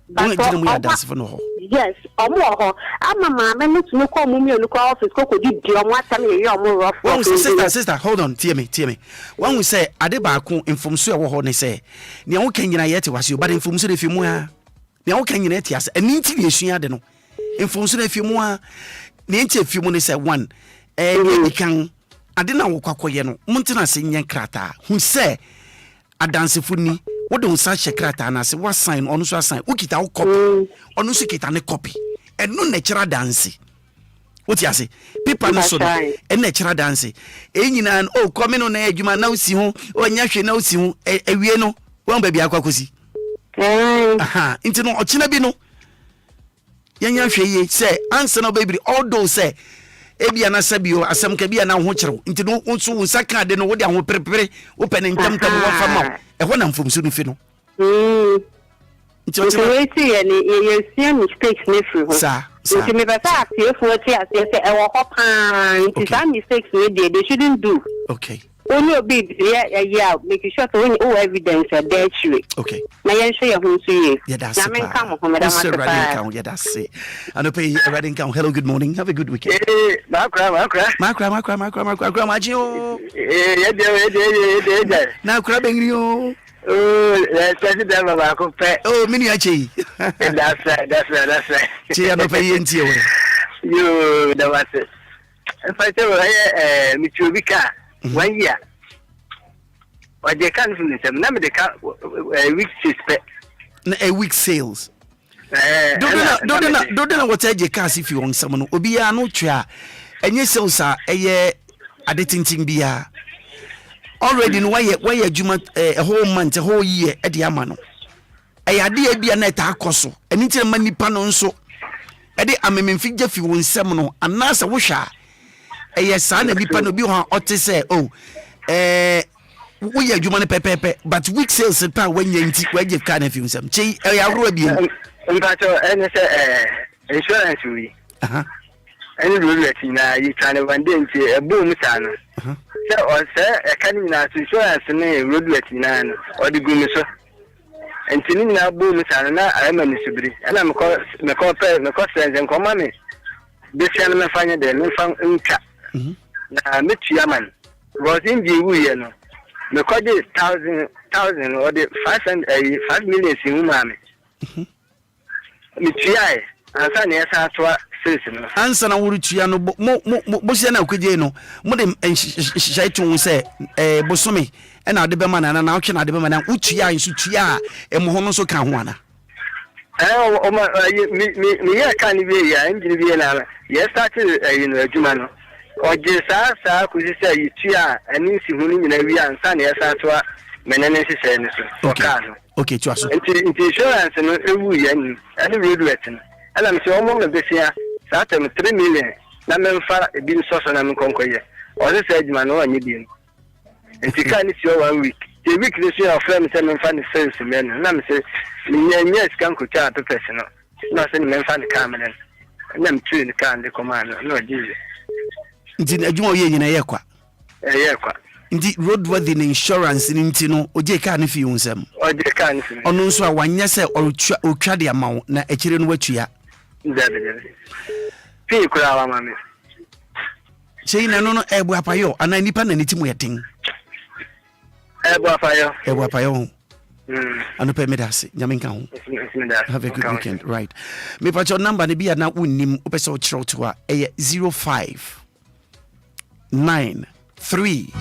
Speaker 6: Yes,
Speaker 1: sister, hold on, tear me. One we say, Ade Baku inform so a wo say, Nia wo kan nyina yete wase but inform so refi mu a. Nia wo kan nyina yete ase, eni nti ne esua de no. Inform so refi mu a, ne nti efi mu ne say one. Ye kan ade na wo kwakoye no, muntina se nyen krata. Hu say adansefo ni what don't such a crata and I say what sign on so sign ukita o copy on so kita ne copy and no natural dance what you say people no so and natural dance nyina oh come no na adwuma na usi ho onya hwe na usi ho ewie no wan ba bia kwakosi into no ochina bi no yanya hwe ye say answer no baby although say ebia na sabio asem ka bia na ho kyerɛw nti no nso wo saka de no wo de ho perepere wo pɛ ne ntamtam wo fa ma ɛhɔ na mfomso no fi no
Speaker 6: nti o ti ye ni ye see mistakes ne free ho nti me ba sa afefo ti ase se ɛwɔ hɔ paa nti that mistakes they shouldn't do
Speaker 1: okay
Speaker 6: only obi yeah make sure to when evidence there true
Speaker 1: okay
Speaker 6: na yen hwe ye ho so ye
Speaker 1: that's na men
Speaker 6: come ho madam
Speaker 1: Radin yeah that's it and pay Radin count. Hello, good morning, have a good weekend.
Speaker 22: Maakora
Speaker 1: majio
Speaker 22: yeah
Speaker 1: na kura bengri o
Speaker 22: president baba ko pe
Speaker 1: mini achi
Speaker 22: that's right
Speaker 1: che no pay enti o
Speaker 22: yo that was it if I say mitrobika 1 year or they can't finish them na me they can week
Speaker 1: a week sales don't know what I cast if you want someone Obia no twa enye sales eye adetintin bia already no why adwuma a whole month a whole year e de ama no eye ade bia na ta akoso eni tire manipa no nso e de amememfi gyafi won nsam no anasa wo hwa eye sa na nipa no bi ho ote say wo ye adwuma ne pepepe but week sales pa wanya nti waje ka na fi nsam chei eye agro bia
Speaker 22: Mbacho ene se insurance wi ene do wi na yi tane wande nti ebom sa no se o se e kan na insurance ne road wet na no o di gumi so enti ni na bom sa no na ayama ni subiri ana me ko sense ko mame be sia no me fanya de me fan nka na metua man
Speaker 9: was in the way, no. Me call it 1,000 or the 5 million in Umami. Me try, and son, yes, I saw citizen.
Speaker 1: Answer na wuru tua no mo se na okudie no mo de hye to se bosome e na de be ma na otwe na de be ma na utua nsu tua e mo ho no so ka ho ana
Speaker 9: me ya kan bi ya engine bi na ya start adwuma no oje sa ku se tua ani si hu ni nyina wi ansa na ya sa to menene se ne so ka no
Speaker 1: okay tua so
Speaker 9: insurance no ewu ya ni ani road wet no ala me se o mo me be sia sa tem 3 million na me mfa e bi so na me konkoye o se adwuma no anyi bi no ntika ni si o 1 week the week this year of them say me mfa ni sense men na me se nyanya scan ko cha to person no na se me mfa ni camera na me tune kan de command no jize
Speaker 1: nti adwuma ye nyina ye kwa nti roadworthy insurance ni nti no oje ka ne fi unsem
Speaker 9: oje ka ne fi
Speaker 1: ono nso a wanya se otwa de amawo na ekire no watua
Speaker 9: fi kura wa mame
Speaker 1: sei na no ebu apayo ana nipa na nitimu yeten ebu apayo ano pe medase nyamenka ho have a good weekend right me pa your number ne bia na unnim opese o kire to a 05 9 3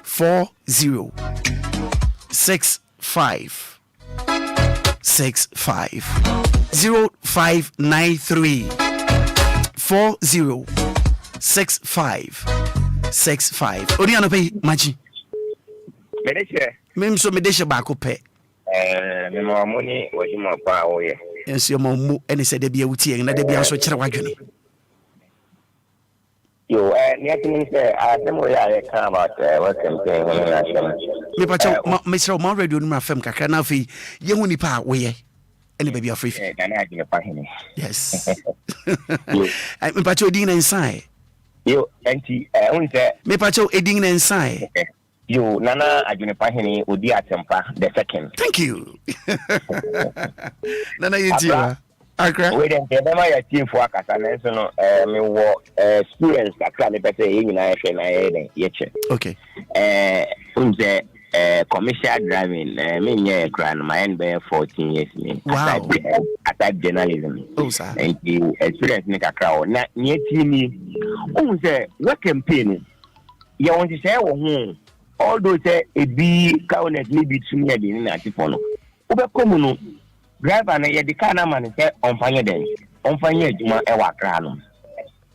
Speaker 1: 4 0 6 5 6 5 0593 40 65 65 odi ano pay machi mem so medeshe ba ko pe
Speaker 11: me mo amoni wodi mo pa oye
Speaker 1: enso mo mu ene se de bia wuti na de bia so kire wadwene
Speaker 11: yo ni atini se ademo ya e kan about what campaign when na sham
Speaker 1: me pa cho me sro mo radio no FM kakra na afi ye hu ni pa woye ene baby afri
Speaker 11: Ghanaian pa hini
Speaker 1: yes me pa cho din inside
Speaker 11: yo anti unse
Speaker 1: me pa cho edin inside
Speaker 11: yo nana adwene pa hini odi atempa the second
Speaker 1: thank you nana yetiwa akra
Speaker 11: we dem be ma ya team for akasa na so no me wo experience akra me pese ye nyina hwe na ye che
Speaker 1: okay
Speaker 11: unse commercial driving me nye kran my end be 14 years me
Speaker 1: wow
Speaker 11: at journalism
Speaker 1: oh sir
Speaker 11: and you experience me kakra na nye team unse we campaign ye want to say wo ho although say e bi kaunet ni bi tumi e ni na tifo no obekomu no driver na ye de car na man say onfanye den onfanye adwuma e wa kra no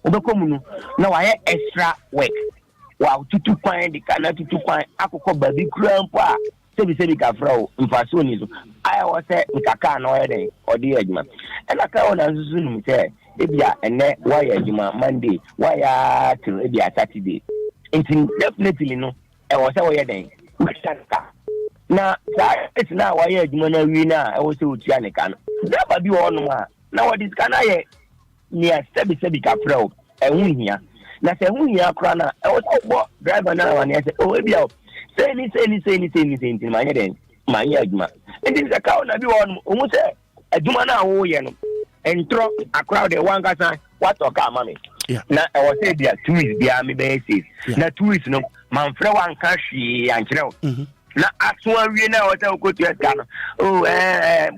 Speaker 11: obekomu no na wa ye extra work wa tutu kwan de car na tutu kwan akokọ baby krampo a sebi ka fra mfaso ni so I was say nkaka na o ye den odi adwuma e na ka ona susu num say e bia ene wa ye adwuma Monday wa ya till e bia Saturday it definitely no e was say wa ye den na it's na wa ye adwuma na wi na e wo se otua ne ka no driver bi wo no a na wo dis kana ye nia sebi ka fra e hu hia na se hu hia kra na e wo se bo driver na wa ne se o e bia say ni manye den manye adwuma ndi se ka na bi wo no o mu se adwuma na wo ye no entro akra de wan ka san what oka mame na e wo se bia tourist bia me be safe na tourist no man fra wan ka hwi ankyerɛ na aswa wie na o ta ko tu eska no oh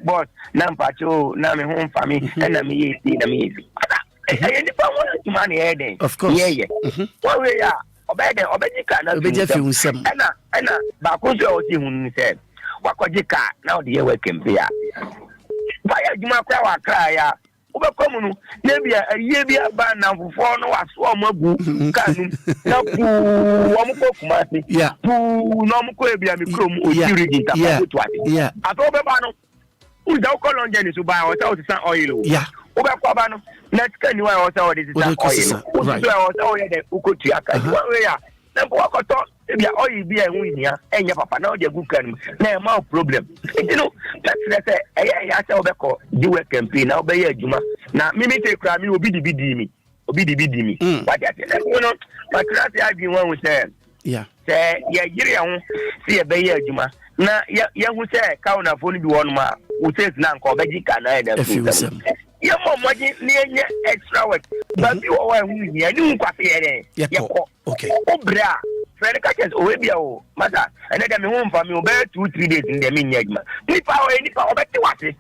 Speaker 11: boss na mpacho na me ho mfami na me yesi na me yesi ni pa won man here den
Speaker 1: of course
Speaker 11: yeah one way ya obejika na
Speaker 1: obeje fi unsem
Speaker 11: na ba ko so o ti hun ni se wakojika na o de ye we kempe ya ba ya juma kwa wa kra ya obekomu no na bia ye bia ba na fofo no waso magu kanu na pu wo mko kumasi pu no mko e bia mikrom o siri ta ko to ade ato be ba no u da ko lonje ni so ba o ta o san oil o obekwa ba no na tika ni wa o ta o de san oil o so o ta o ye de ukotu aka we ya na ko wakoto e bia oil bia hu nia enya papa na o de gu kanu na e ma problem you know let's say ya say obeko di we campaign na obeya adwuma na mimi te kra mi obi di mi what ya say you know but that's ya bi wan say say ya yire ho say ya beya adwuma na ya hu say ka una fo ni bi won ma o say na nko obeji ka na e da Your mom near extra work. But you are here, you okay. Obia, Fred catches Obia, Mother, and let them home for me about 2-3 days in the minimum. If I were any power back to what it.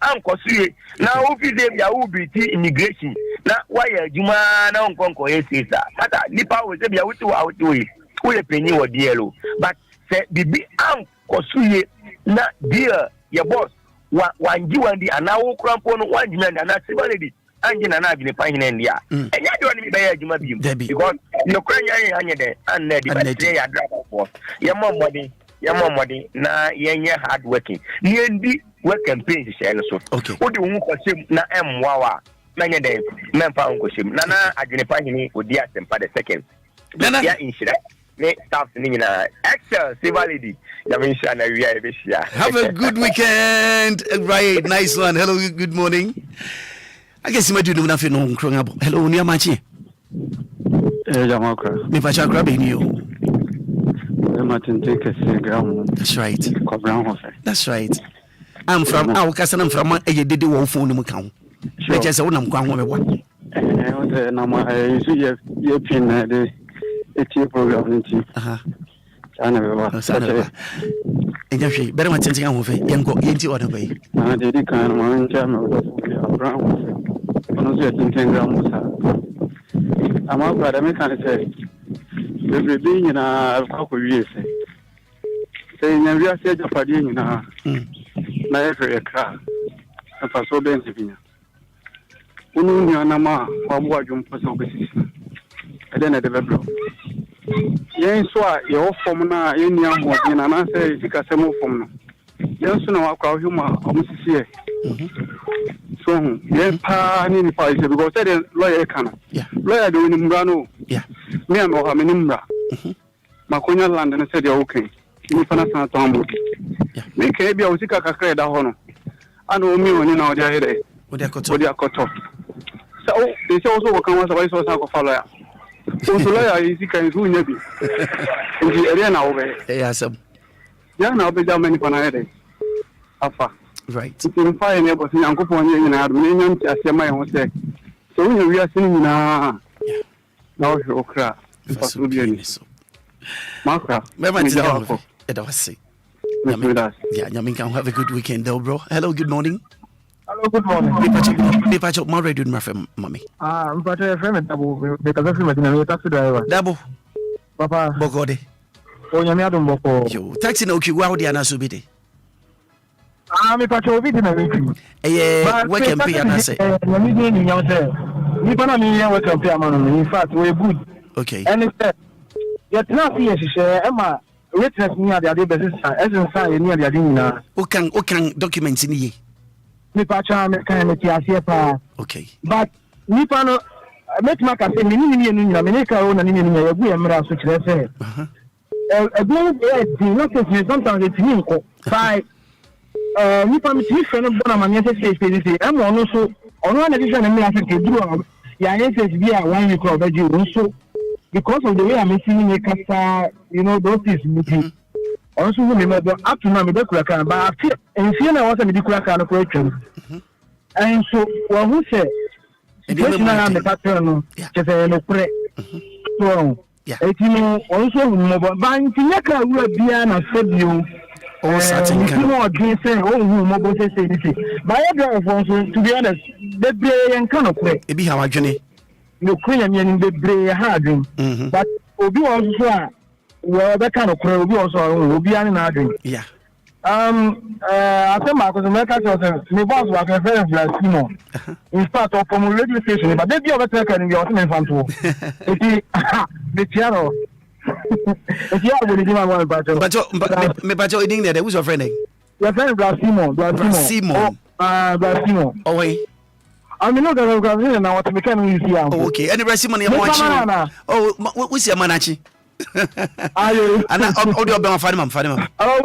Speaker 11: Uncle Sue, now if you will be immigration. Now, why Juma now Conco is Mother, Nipa was a bit out to it. We penny or dear, but said the big Uncle Sue, not dear, your boss. One you and the Anao Crampon, one man, and that's the engine and I've been finding India. And you don't be by Juma because you're crying and the day I drop off. Your mom money, na yenya hard working. Yendi work campaign share so. Okay. What do you want to na wawa? Many days, men found Koshim. Nana, I didn't find him with the Asempa the second. Nana, insurance. Staff Excel, Civality. Have
Speaker 1: a good weekend. Right, nice one. Hello, good morning. I guess you might do nothing on Kronabo. Hello, Nia Machi.
Speaker 7: Maakora.
Speaker 1: Me pacha grab in you.
Speaker 7: That's
Speaker 1: right. That's right. I'm from our cousin. I'm from a did the wolf phone account. Sure. Just one I'm going with
Speaker 7: one. It's your program. I never was.
Speaker 1: And you better want to over young go into other way.
Speaker 7: I did it kind of one channel brown. I'm out, but I can't say. Every being in a couple years. Saying, we are said of a ding in a every car. And for so bent to Ununama, or what you for so busy. I then at the bedroom. Yes, why your formula in your more than an answer is a semo formula. Yes, no, I'll call him almost here. So, yes, Pani Pais, because I didn't lawyer can. Lawyer doing Mbrano.
Speaker 1: Yeah.
Speaker 7: Me and Mohaminimbra. Makonya land and said, okay. You find a tombo. Make a biosika cacre honor. I know me when you know their head. With their cut off. So, they also come as a vice of follower. So, lawyer is can do maybe. In the area now,
Speaker 1: yes,
Speaker 7: yeah, now be down many panade. Alpha.
Speaker 1: Right.
Speaker 7: In fire neighbors in Uncle Pony and Armenian, as my own say. So, we are seeing now. Now, you'll cry. Maakora.
Speaker 1: Yeah, Yamin can have a good weekend though, bro. Hello, good morning.
Speaker 7: Hello, good morning.
Speaker 1: Be patch up my radio, my friend, mommy.
Speaker 7: But a friend double because of him in a taxi driver.
Speaker 1: Double.
Speaker 7: Papa
Speaker 1: Bogode.
Speaker 7: Oh, Yamiadum Boko.
Speaker 1: You taxi no Kiwadi and Asubiti.
Speaker 7: Me patch over in a meeting.
Speaker 1: What can be an assay?
Speaker 7: In fact, we're good.
Speaker 1: Okay.
Speaker 7: And it's yet not here, she said, Emma, witness near the other business, as in sign near the Adina.
Speaker 1: Who can documents in ye?
Speaker 7: Me pacha, me kind of Tiasia.
Speaker 1: Okay.
Speaker 7: But Nipano, met Maka say, Minica own and in a good emerald, which they say. A good not sometimes it's Ninko. By Nipan, friend of Bonaman, say, I'm also on one edition of me, I think, yeah, via 1 week of so because of the way I'm seeing a casta, those things meeting. Also, remember up to now, but I feel I was a medical kind of question. And so, well, who said, the pattern, just a pre. So, also, mobile bank, Tinaka will be an said or certain kind of say, mobile say, by a to be honest, the day and kind of play.
Speaker 1: It be how I journey.
Speaker 7: No Korean in the Bray Harding, but Obi also well that kind of Obi also Obi and Harding.
Speaker 1: Yeah.
Speaker 7: I think Marcus America was my boss was a very Simon. In fact, from a radio station, but they be over there in the ultimate fan too. The channel. If you are going to give my one but
Speaker 1: me pacho eating there, who's your friend?
Speaker 7: Your friend Simon.
Speaker 1: Oh wait.
Speaker 7: I mean, not that now what we can use here.
Speaker 1: Okay, any rest money I'm watching. Oh, what's your manachi? And all your bang funny.
Speaker 7: Oh,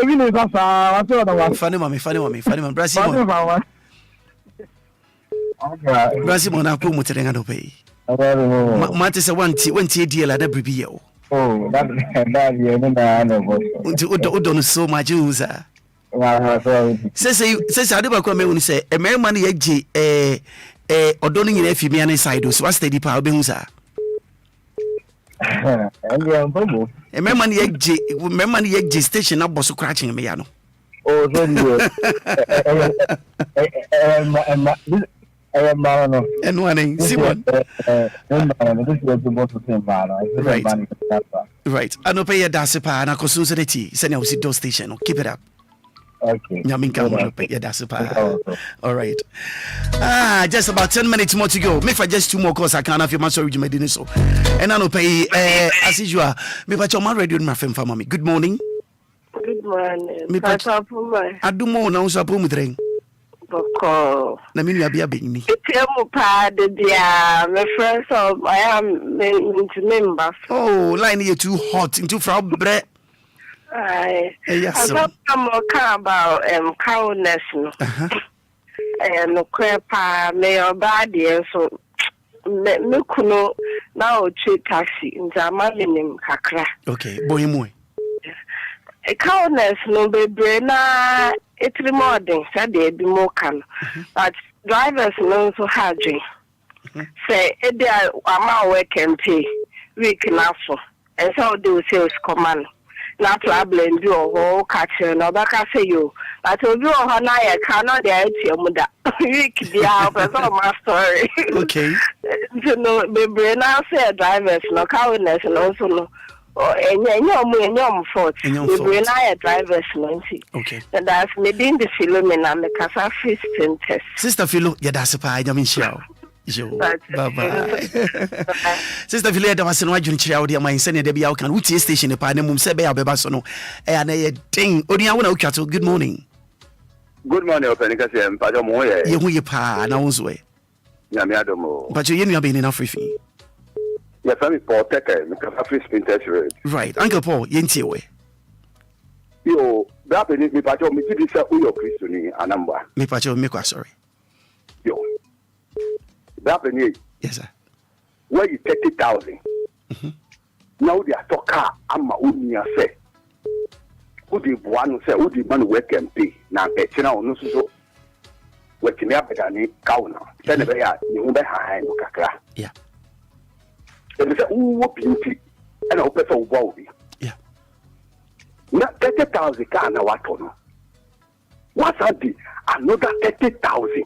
Speaker 7: we know that's
Speaker 1: funny mommy, Brasil. Brasil, now come with the ring pay. Matis a 1 deal at every year.
Speaker 7: Oh, that
Speaker 1: don't so much user.
Speaker 7: Oh,
Speaker 1: Say ade ba kwa me hu say e me man ye gye odo no nyina afimia ne side so what steady pa obehu sa remember ye gye station na boss crashing me ya no
Speaker 7: oh so
Speaker 1: Simon. Right. I know pay your dasipa na kosunsereti. Send you see station. Keep it up.
Speaker 7: Okay.
Speaker 1: Nyaminka pay your dasipa. All right. Just about 10 minutes more to go. Make for just 2 more calls. I can't have your master regime so. And I know pay as usual. Me pa choma radio my friend family. Good morning.
Speaker 5: Good morning.
Speaker 1: Me pa adumo na unsa po mudreng. Na minu abia benni.
Speaker 5: Itemu pa de dia my friends of I am member.
Speaker 1: Oh, line you too hot into Frau Bre.
Speaker 5: Yes. I'm about cowness no. And no crepa me body so me kuno na o taxi nza ma minim kakra.
Speaker 1: Okay, boy moy.
Speaker 5: A cowness no be na it's more than said they be more can, but drivers know so hard. Say, they are my work and pay week enough, and so do sales command. Not problem, do a whole catcher, no back I say you, but to do a honor, cannot the idea, week the hour, my story.
Speaker 1: Okay,
Speaker 5: so no, be now say drivers, no cowardice, and also no. And your fault. We are drivers, Nancy.
Speaker 1: Okay.
Speaker 5: And that's maybe in the Philomena, because I fist test.
Speaker 1: Sister Philo, that's a pie, I mean, show. Bye-bye. Sister Philo, there was no June Chow, dear my son, Debbie Alcan, which is station, the Panamum Sebe Abebasono, and a ding, Odiana Cattle. Good morning.
Speaker 12: Good morning, Openicas and Padomo.
Speaker 1: You pa, and I was way.
Speaker 12: Yamiadomo.
Speaker 1: But you have been enough with me.
Speaker 12: Yes, I'm Paul Tecker, because I feel spintered.
Speaker 1: Right, Uncle Paul, Yenty way.
Speaker 12: Yo, that beneath me, Pacho, me to say, Uyo Christoni, a number.
Speaker 1: Me Pacho, me sorry.
Speaker 12: Yo, that beneath.
Speaker 1: Yes, sir.
Speaker 12: Where you 30,000. Now they are talking, I'm my own say. Who did one say, who did man work and pay? Now, it's now no so. What me up at any cow now. Tell me, you won't be high, Kakra.
Speaker 1: Yeah.
Speaker 12: And they say, oh, beauty. And I hope it's all Bobby.
Speaker 1: Yeah.
Speaker 12: Not 30,000 can I what on. What's that? Another 30,000.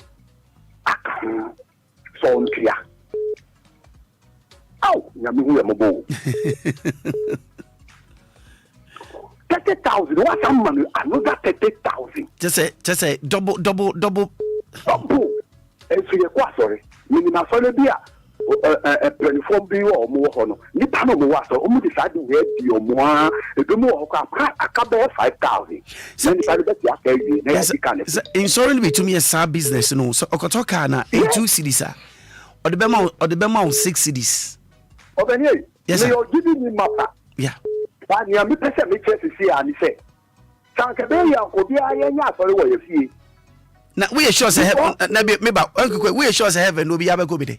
Speaker 12: I can't. So clear. Oh, Yamu Mabo. 30,000. What's that money? Another 30,000.
Speaker 1: Just say double.
Speaker 12: And so you're quite sorry. Meaning, I'm sorry, dear. A platform be or more honor. Nipano was almost decided where the more a good more a couple of 5,000. Yes,
Speaker 1: insurance be to me a sub business, no. So Okotokana, 2 cities, or the Bema 6 cities.
Speaker 12: Yes, you're giving me mappa.
Speaker 1: Yeah.
Speaker 12: But you are me person me to see and say. Sankabea, Obia, sorry, what you see.
Speaker 1: Now we are sure to have we are sure to have no be able to be.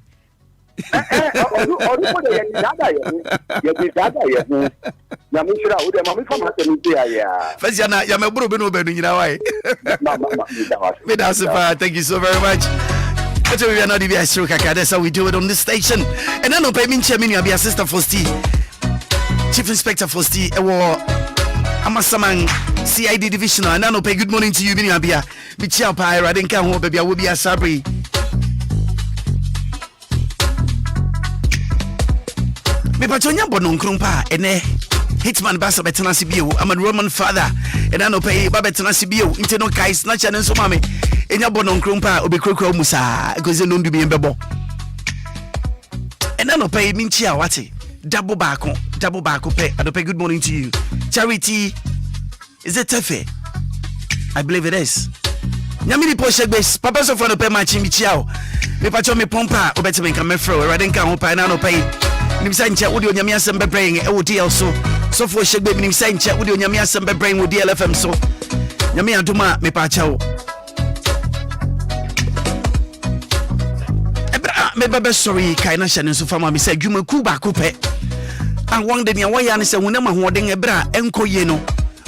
Speaker 1: Thank you so very much. We are not even that's how we do it on this station. And then no payment chairman, I'll be assistant for Steve, Chief Inspector for Steve, Amasaman CID divisional. And then no pay good morning to you, Binia. Bichia Pie, Radinka, hope baby, I will be a sabri. Me patonya bonon krumpa ene hitman basa betena sibio. I'm a Roman father and I no pay babetena sibio inte no kai snatch and so mame enya bonon krumpa obi krokro musa because no ndu bi mbebo and I no pay minchia wati double back pay. I don't pay good morning to you. Charity, is it Tefe? I believe it is. Nyamini poshe base papa so for no pay match michiao me pacho me pompa obetime nka mefro radinka ho pa na no pay nim sanche wo de onyame asem be brain e wo DL so for shegbe nim sanche wo de onyame asem be brain wo DLFM so nyame aduma me pa chawo ebra me bebe sorry kai na hyene so fama me say dwuma ku ba ko pe an won de ne wo ya ne se wona ma ho den ebra enkoye no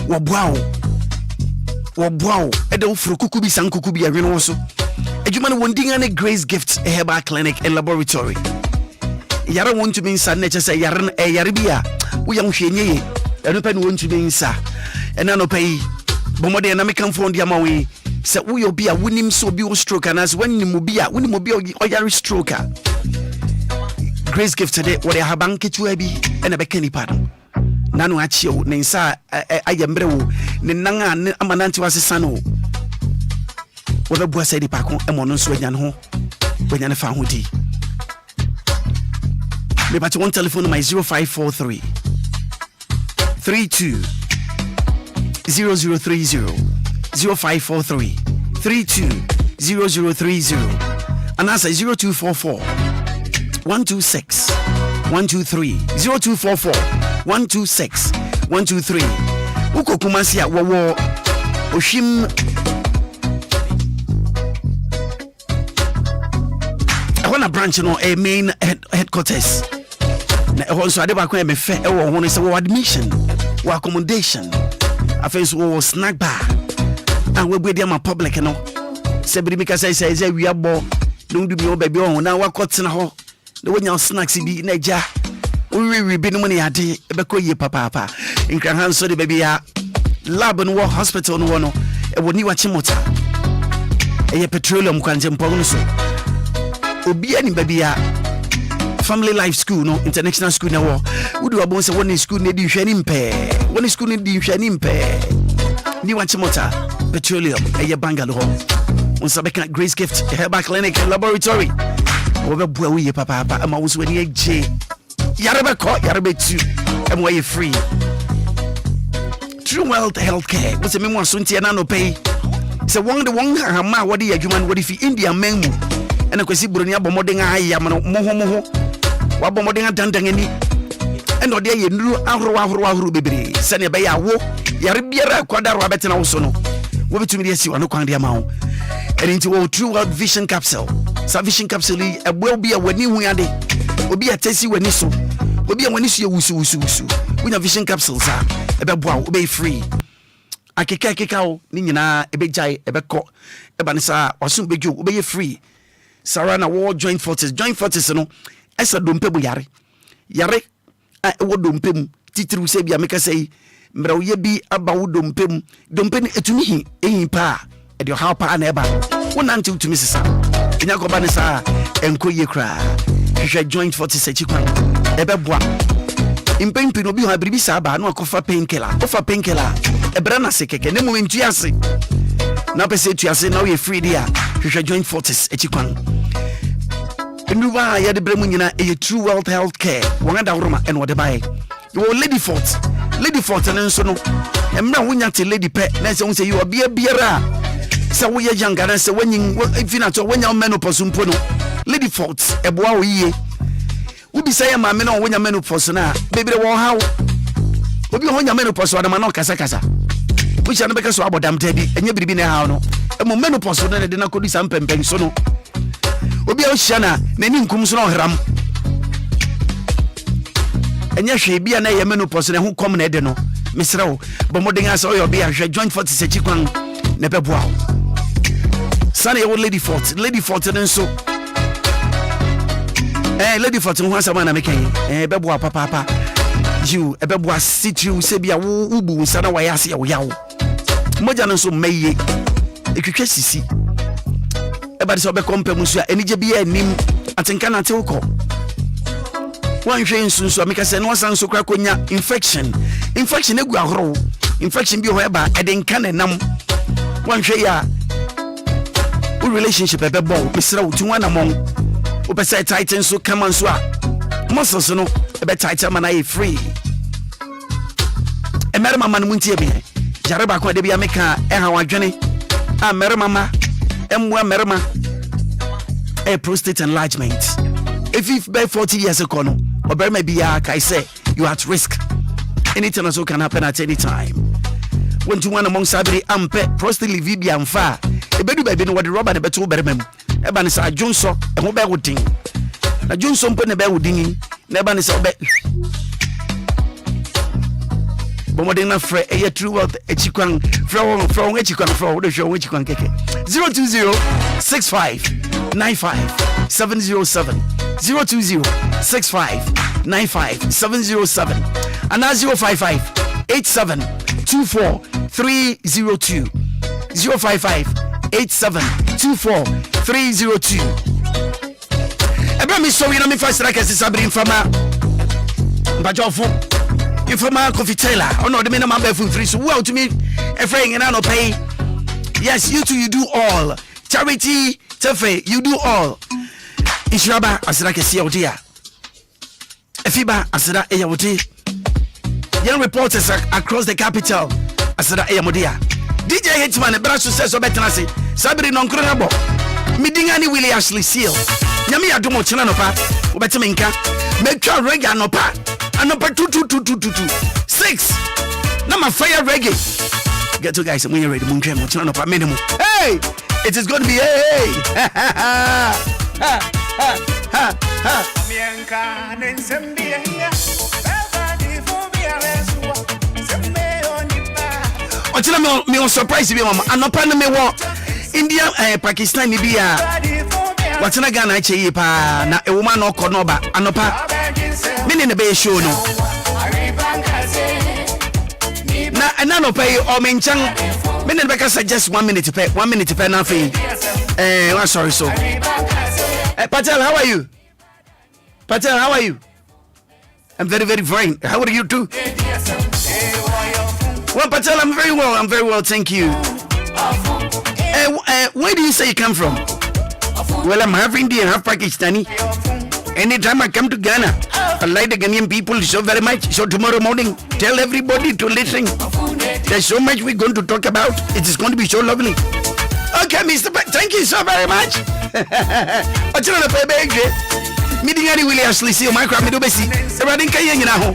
Speaker 1: wo boa Wabwao, Edo Frukubi Sankukubi, and also. A human wonding and a Grace Gift, a herbal clinic and laboratory. Yara want to be inside nature, say Yaran, a Yaribia, we young Shiny, and open want to be inside. And I pay Bomode and American phone Yamawi. Say we will be a winning so be stroke, and as when you mobile, or Yari stroker. Grace Gift today, what I have bank to be and a bekeni pardon. Nano achio, Nensa, I am brew, Nenanga, Amananti was a sano. What a boy said the Paco, and Monos when you when you found Woody. Maybe at one telephone my 0543 32 0030 0543 32 0030 and answer 0244 126 123 0244 126 123 uko kumasia wawo oshim a branch no a main headquarters na also ade ba kwa me fe e wo ho ne se wo admission wo accommodation afenso wo snack bar and we be there my public no se bi mika say we abo no do bi o ba bi ho na wakotena ho na wonya snacks bi na ja we bi no ne ade e be ko ye papa nkran han so de ba bi ya lab no hospital no no e wo ni wa chimota e ye petroleum kwanje mpogo so Obia ni babia family life school no international school na wo wodu abon se woni school ne di hwani mpe woni school ne di hwani mpe ni wanchi mota petroleum eye bangalo ho unsabeka Grace Gift herbal clinic laboratory wo be bua wiye papa ama wo so ni eje yarebe tu am way free True Wealth Healthcare wo se memo asontie na no pay se won de won hama wo de adwuma wo de fi India menmu ena kwesi buroni abomoden aya moho wabomoden adandangani ena ode ye nuru ahoro bebre sene be ya wo yare biara kwadaro abetena wo so no wo betumi de asi wano kwan de ama wo eni nti wo True World Vision Capsule sa vision capsule ebo obi a wani hu ade obi atesi wani so obi a wani so ye wusu wunya vision capsule sa ebe boa wo be free akeka o ni nyina ebe jai ebe ko eba ne sa wasun beju wo be free Sarana war joint forces no esa dompe bu yare a wo dompe mu titiri se bia meka sei mra wo ye bi aba wo dompe mu dompe ni etumi hi ehin pa e de how pa na eba wo nante utumi sesa enya ko ba ne sa enko ye kra hwehwe joint forces echi kwan ebe boa impempi no bi ha bribi sa ba no akofa painkiller ebra na sekeke ne moment ase na pese tuase na we free dia hwehwe joint forces echi kwan Nuva ya de bremu nyina e True Wealth Healthcare wanga uruma en wode bae yo lady fort ne so no emra wonya te lady pe na se won say you obia biara se wo ye younger na se wanyin ifina to wonya menopause mpo no lady fort eboa wo yie wo bi say ma me na wonya menopause na bebre wo hawo obi wonya menopause wa na no kasa wo sha no beka so abodam tabi enye biribi na hawo no emo menopause na de na kodi sam pempen so no obi a oshana nani nkum so no hram enya hwe bia na ye menopause na ho kom na ede no mesrew bomoden asa oyo bia hwe joint force sechi kwan na beboa sana ye lady fort den so lady fort ho asa na mekan beboa papa you beboa situ se bia wo ubu sana wa yase wo yawo moja no so meye ekwetwa sisi ebadi so be kompe musu a enije bia anim atenka na te uko wan hwe nsunsu ameka se no san so kra konya infection egu ahoro infection bi ho eba edenka na nam wan hwe ya u relationship ebe bon misra utunwa na mon o be say tighten so kama so a muscles no ebe tighten man na free emere mama no muntie bi jare ba ko de bia meka ha wadwene a mere mama emwa merema a prostate enlargement if by 40 years ago no oberma bia kai say you at risk anything also can happen at any time when you want among sabri ampe prostate livibia amfa ebedu baby no the rubber the beto oberma e ba ne sa adwonso e ho be wodin na adwonso mpo ne be wodin na ba ne sa obe Bomodena Fre, a true wealth, a chiquan, from a chiquan, from the show, which can get 020 65 95 707 020 65 95 707 and now 055 87 24 302 055 87 24 302. Ebe mi so we na mi first like Sabri Infama Bajofo Infama Coffee Taylor. Oh no, the minimum number for free. So well to me, a friend and I no pay. Yes, you too, you do all. Charity, Tefe, you do all. Ishaba Asraka Siotia. Efiba Asra Eyawoti. Young reporters across the capital Asra Eyamodia. DJ Hitman, a brass says of Betanasi, Sabri non Cronabo, Midingani Willy Ashley Seal, Yami Adumo Chinanopa, Ubetaminka, make your reggae no pa, and number 22222 Number fire reggae. Get to guys, when you're ready, Moon Chem, Chinanopa minimum. Hey, it is going to be hey, ha ha ha ha ha. Ochila me on surprise bi mama anopa na me wo India Pakistan ni bia watina Ghana che pa na e woman no ko no ba anopa me ne be show no na anopa e o me nchan me ne be ka suggest 1 minute pe na fe I'm sorry so Patel, how are you? Patel, how are you? I'm very fine. How are you too? Well, Patel, I'm very well, thank you. Where do you say you come from? Well, I'm half Indian, half Pakistani. Anytime I come to Ghana, I like the Ghanaian people so very much. So tomorrow morning, tell everybody to listen. There's so much we're going to talk about. It is going to be so lovely. Okay, Mr. Thank you so very much. Meeting Willy Ashley, see my crap, Medobesi. Everybody can you know.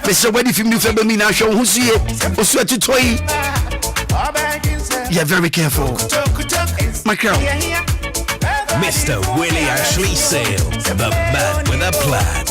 Speaker 1: Mr. Weddy from New February now show who's here. Also to toy. Yeah, very careful. My girl.
Speaker 17: Mr. Willy Ashley Sale, the man with a plan.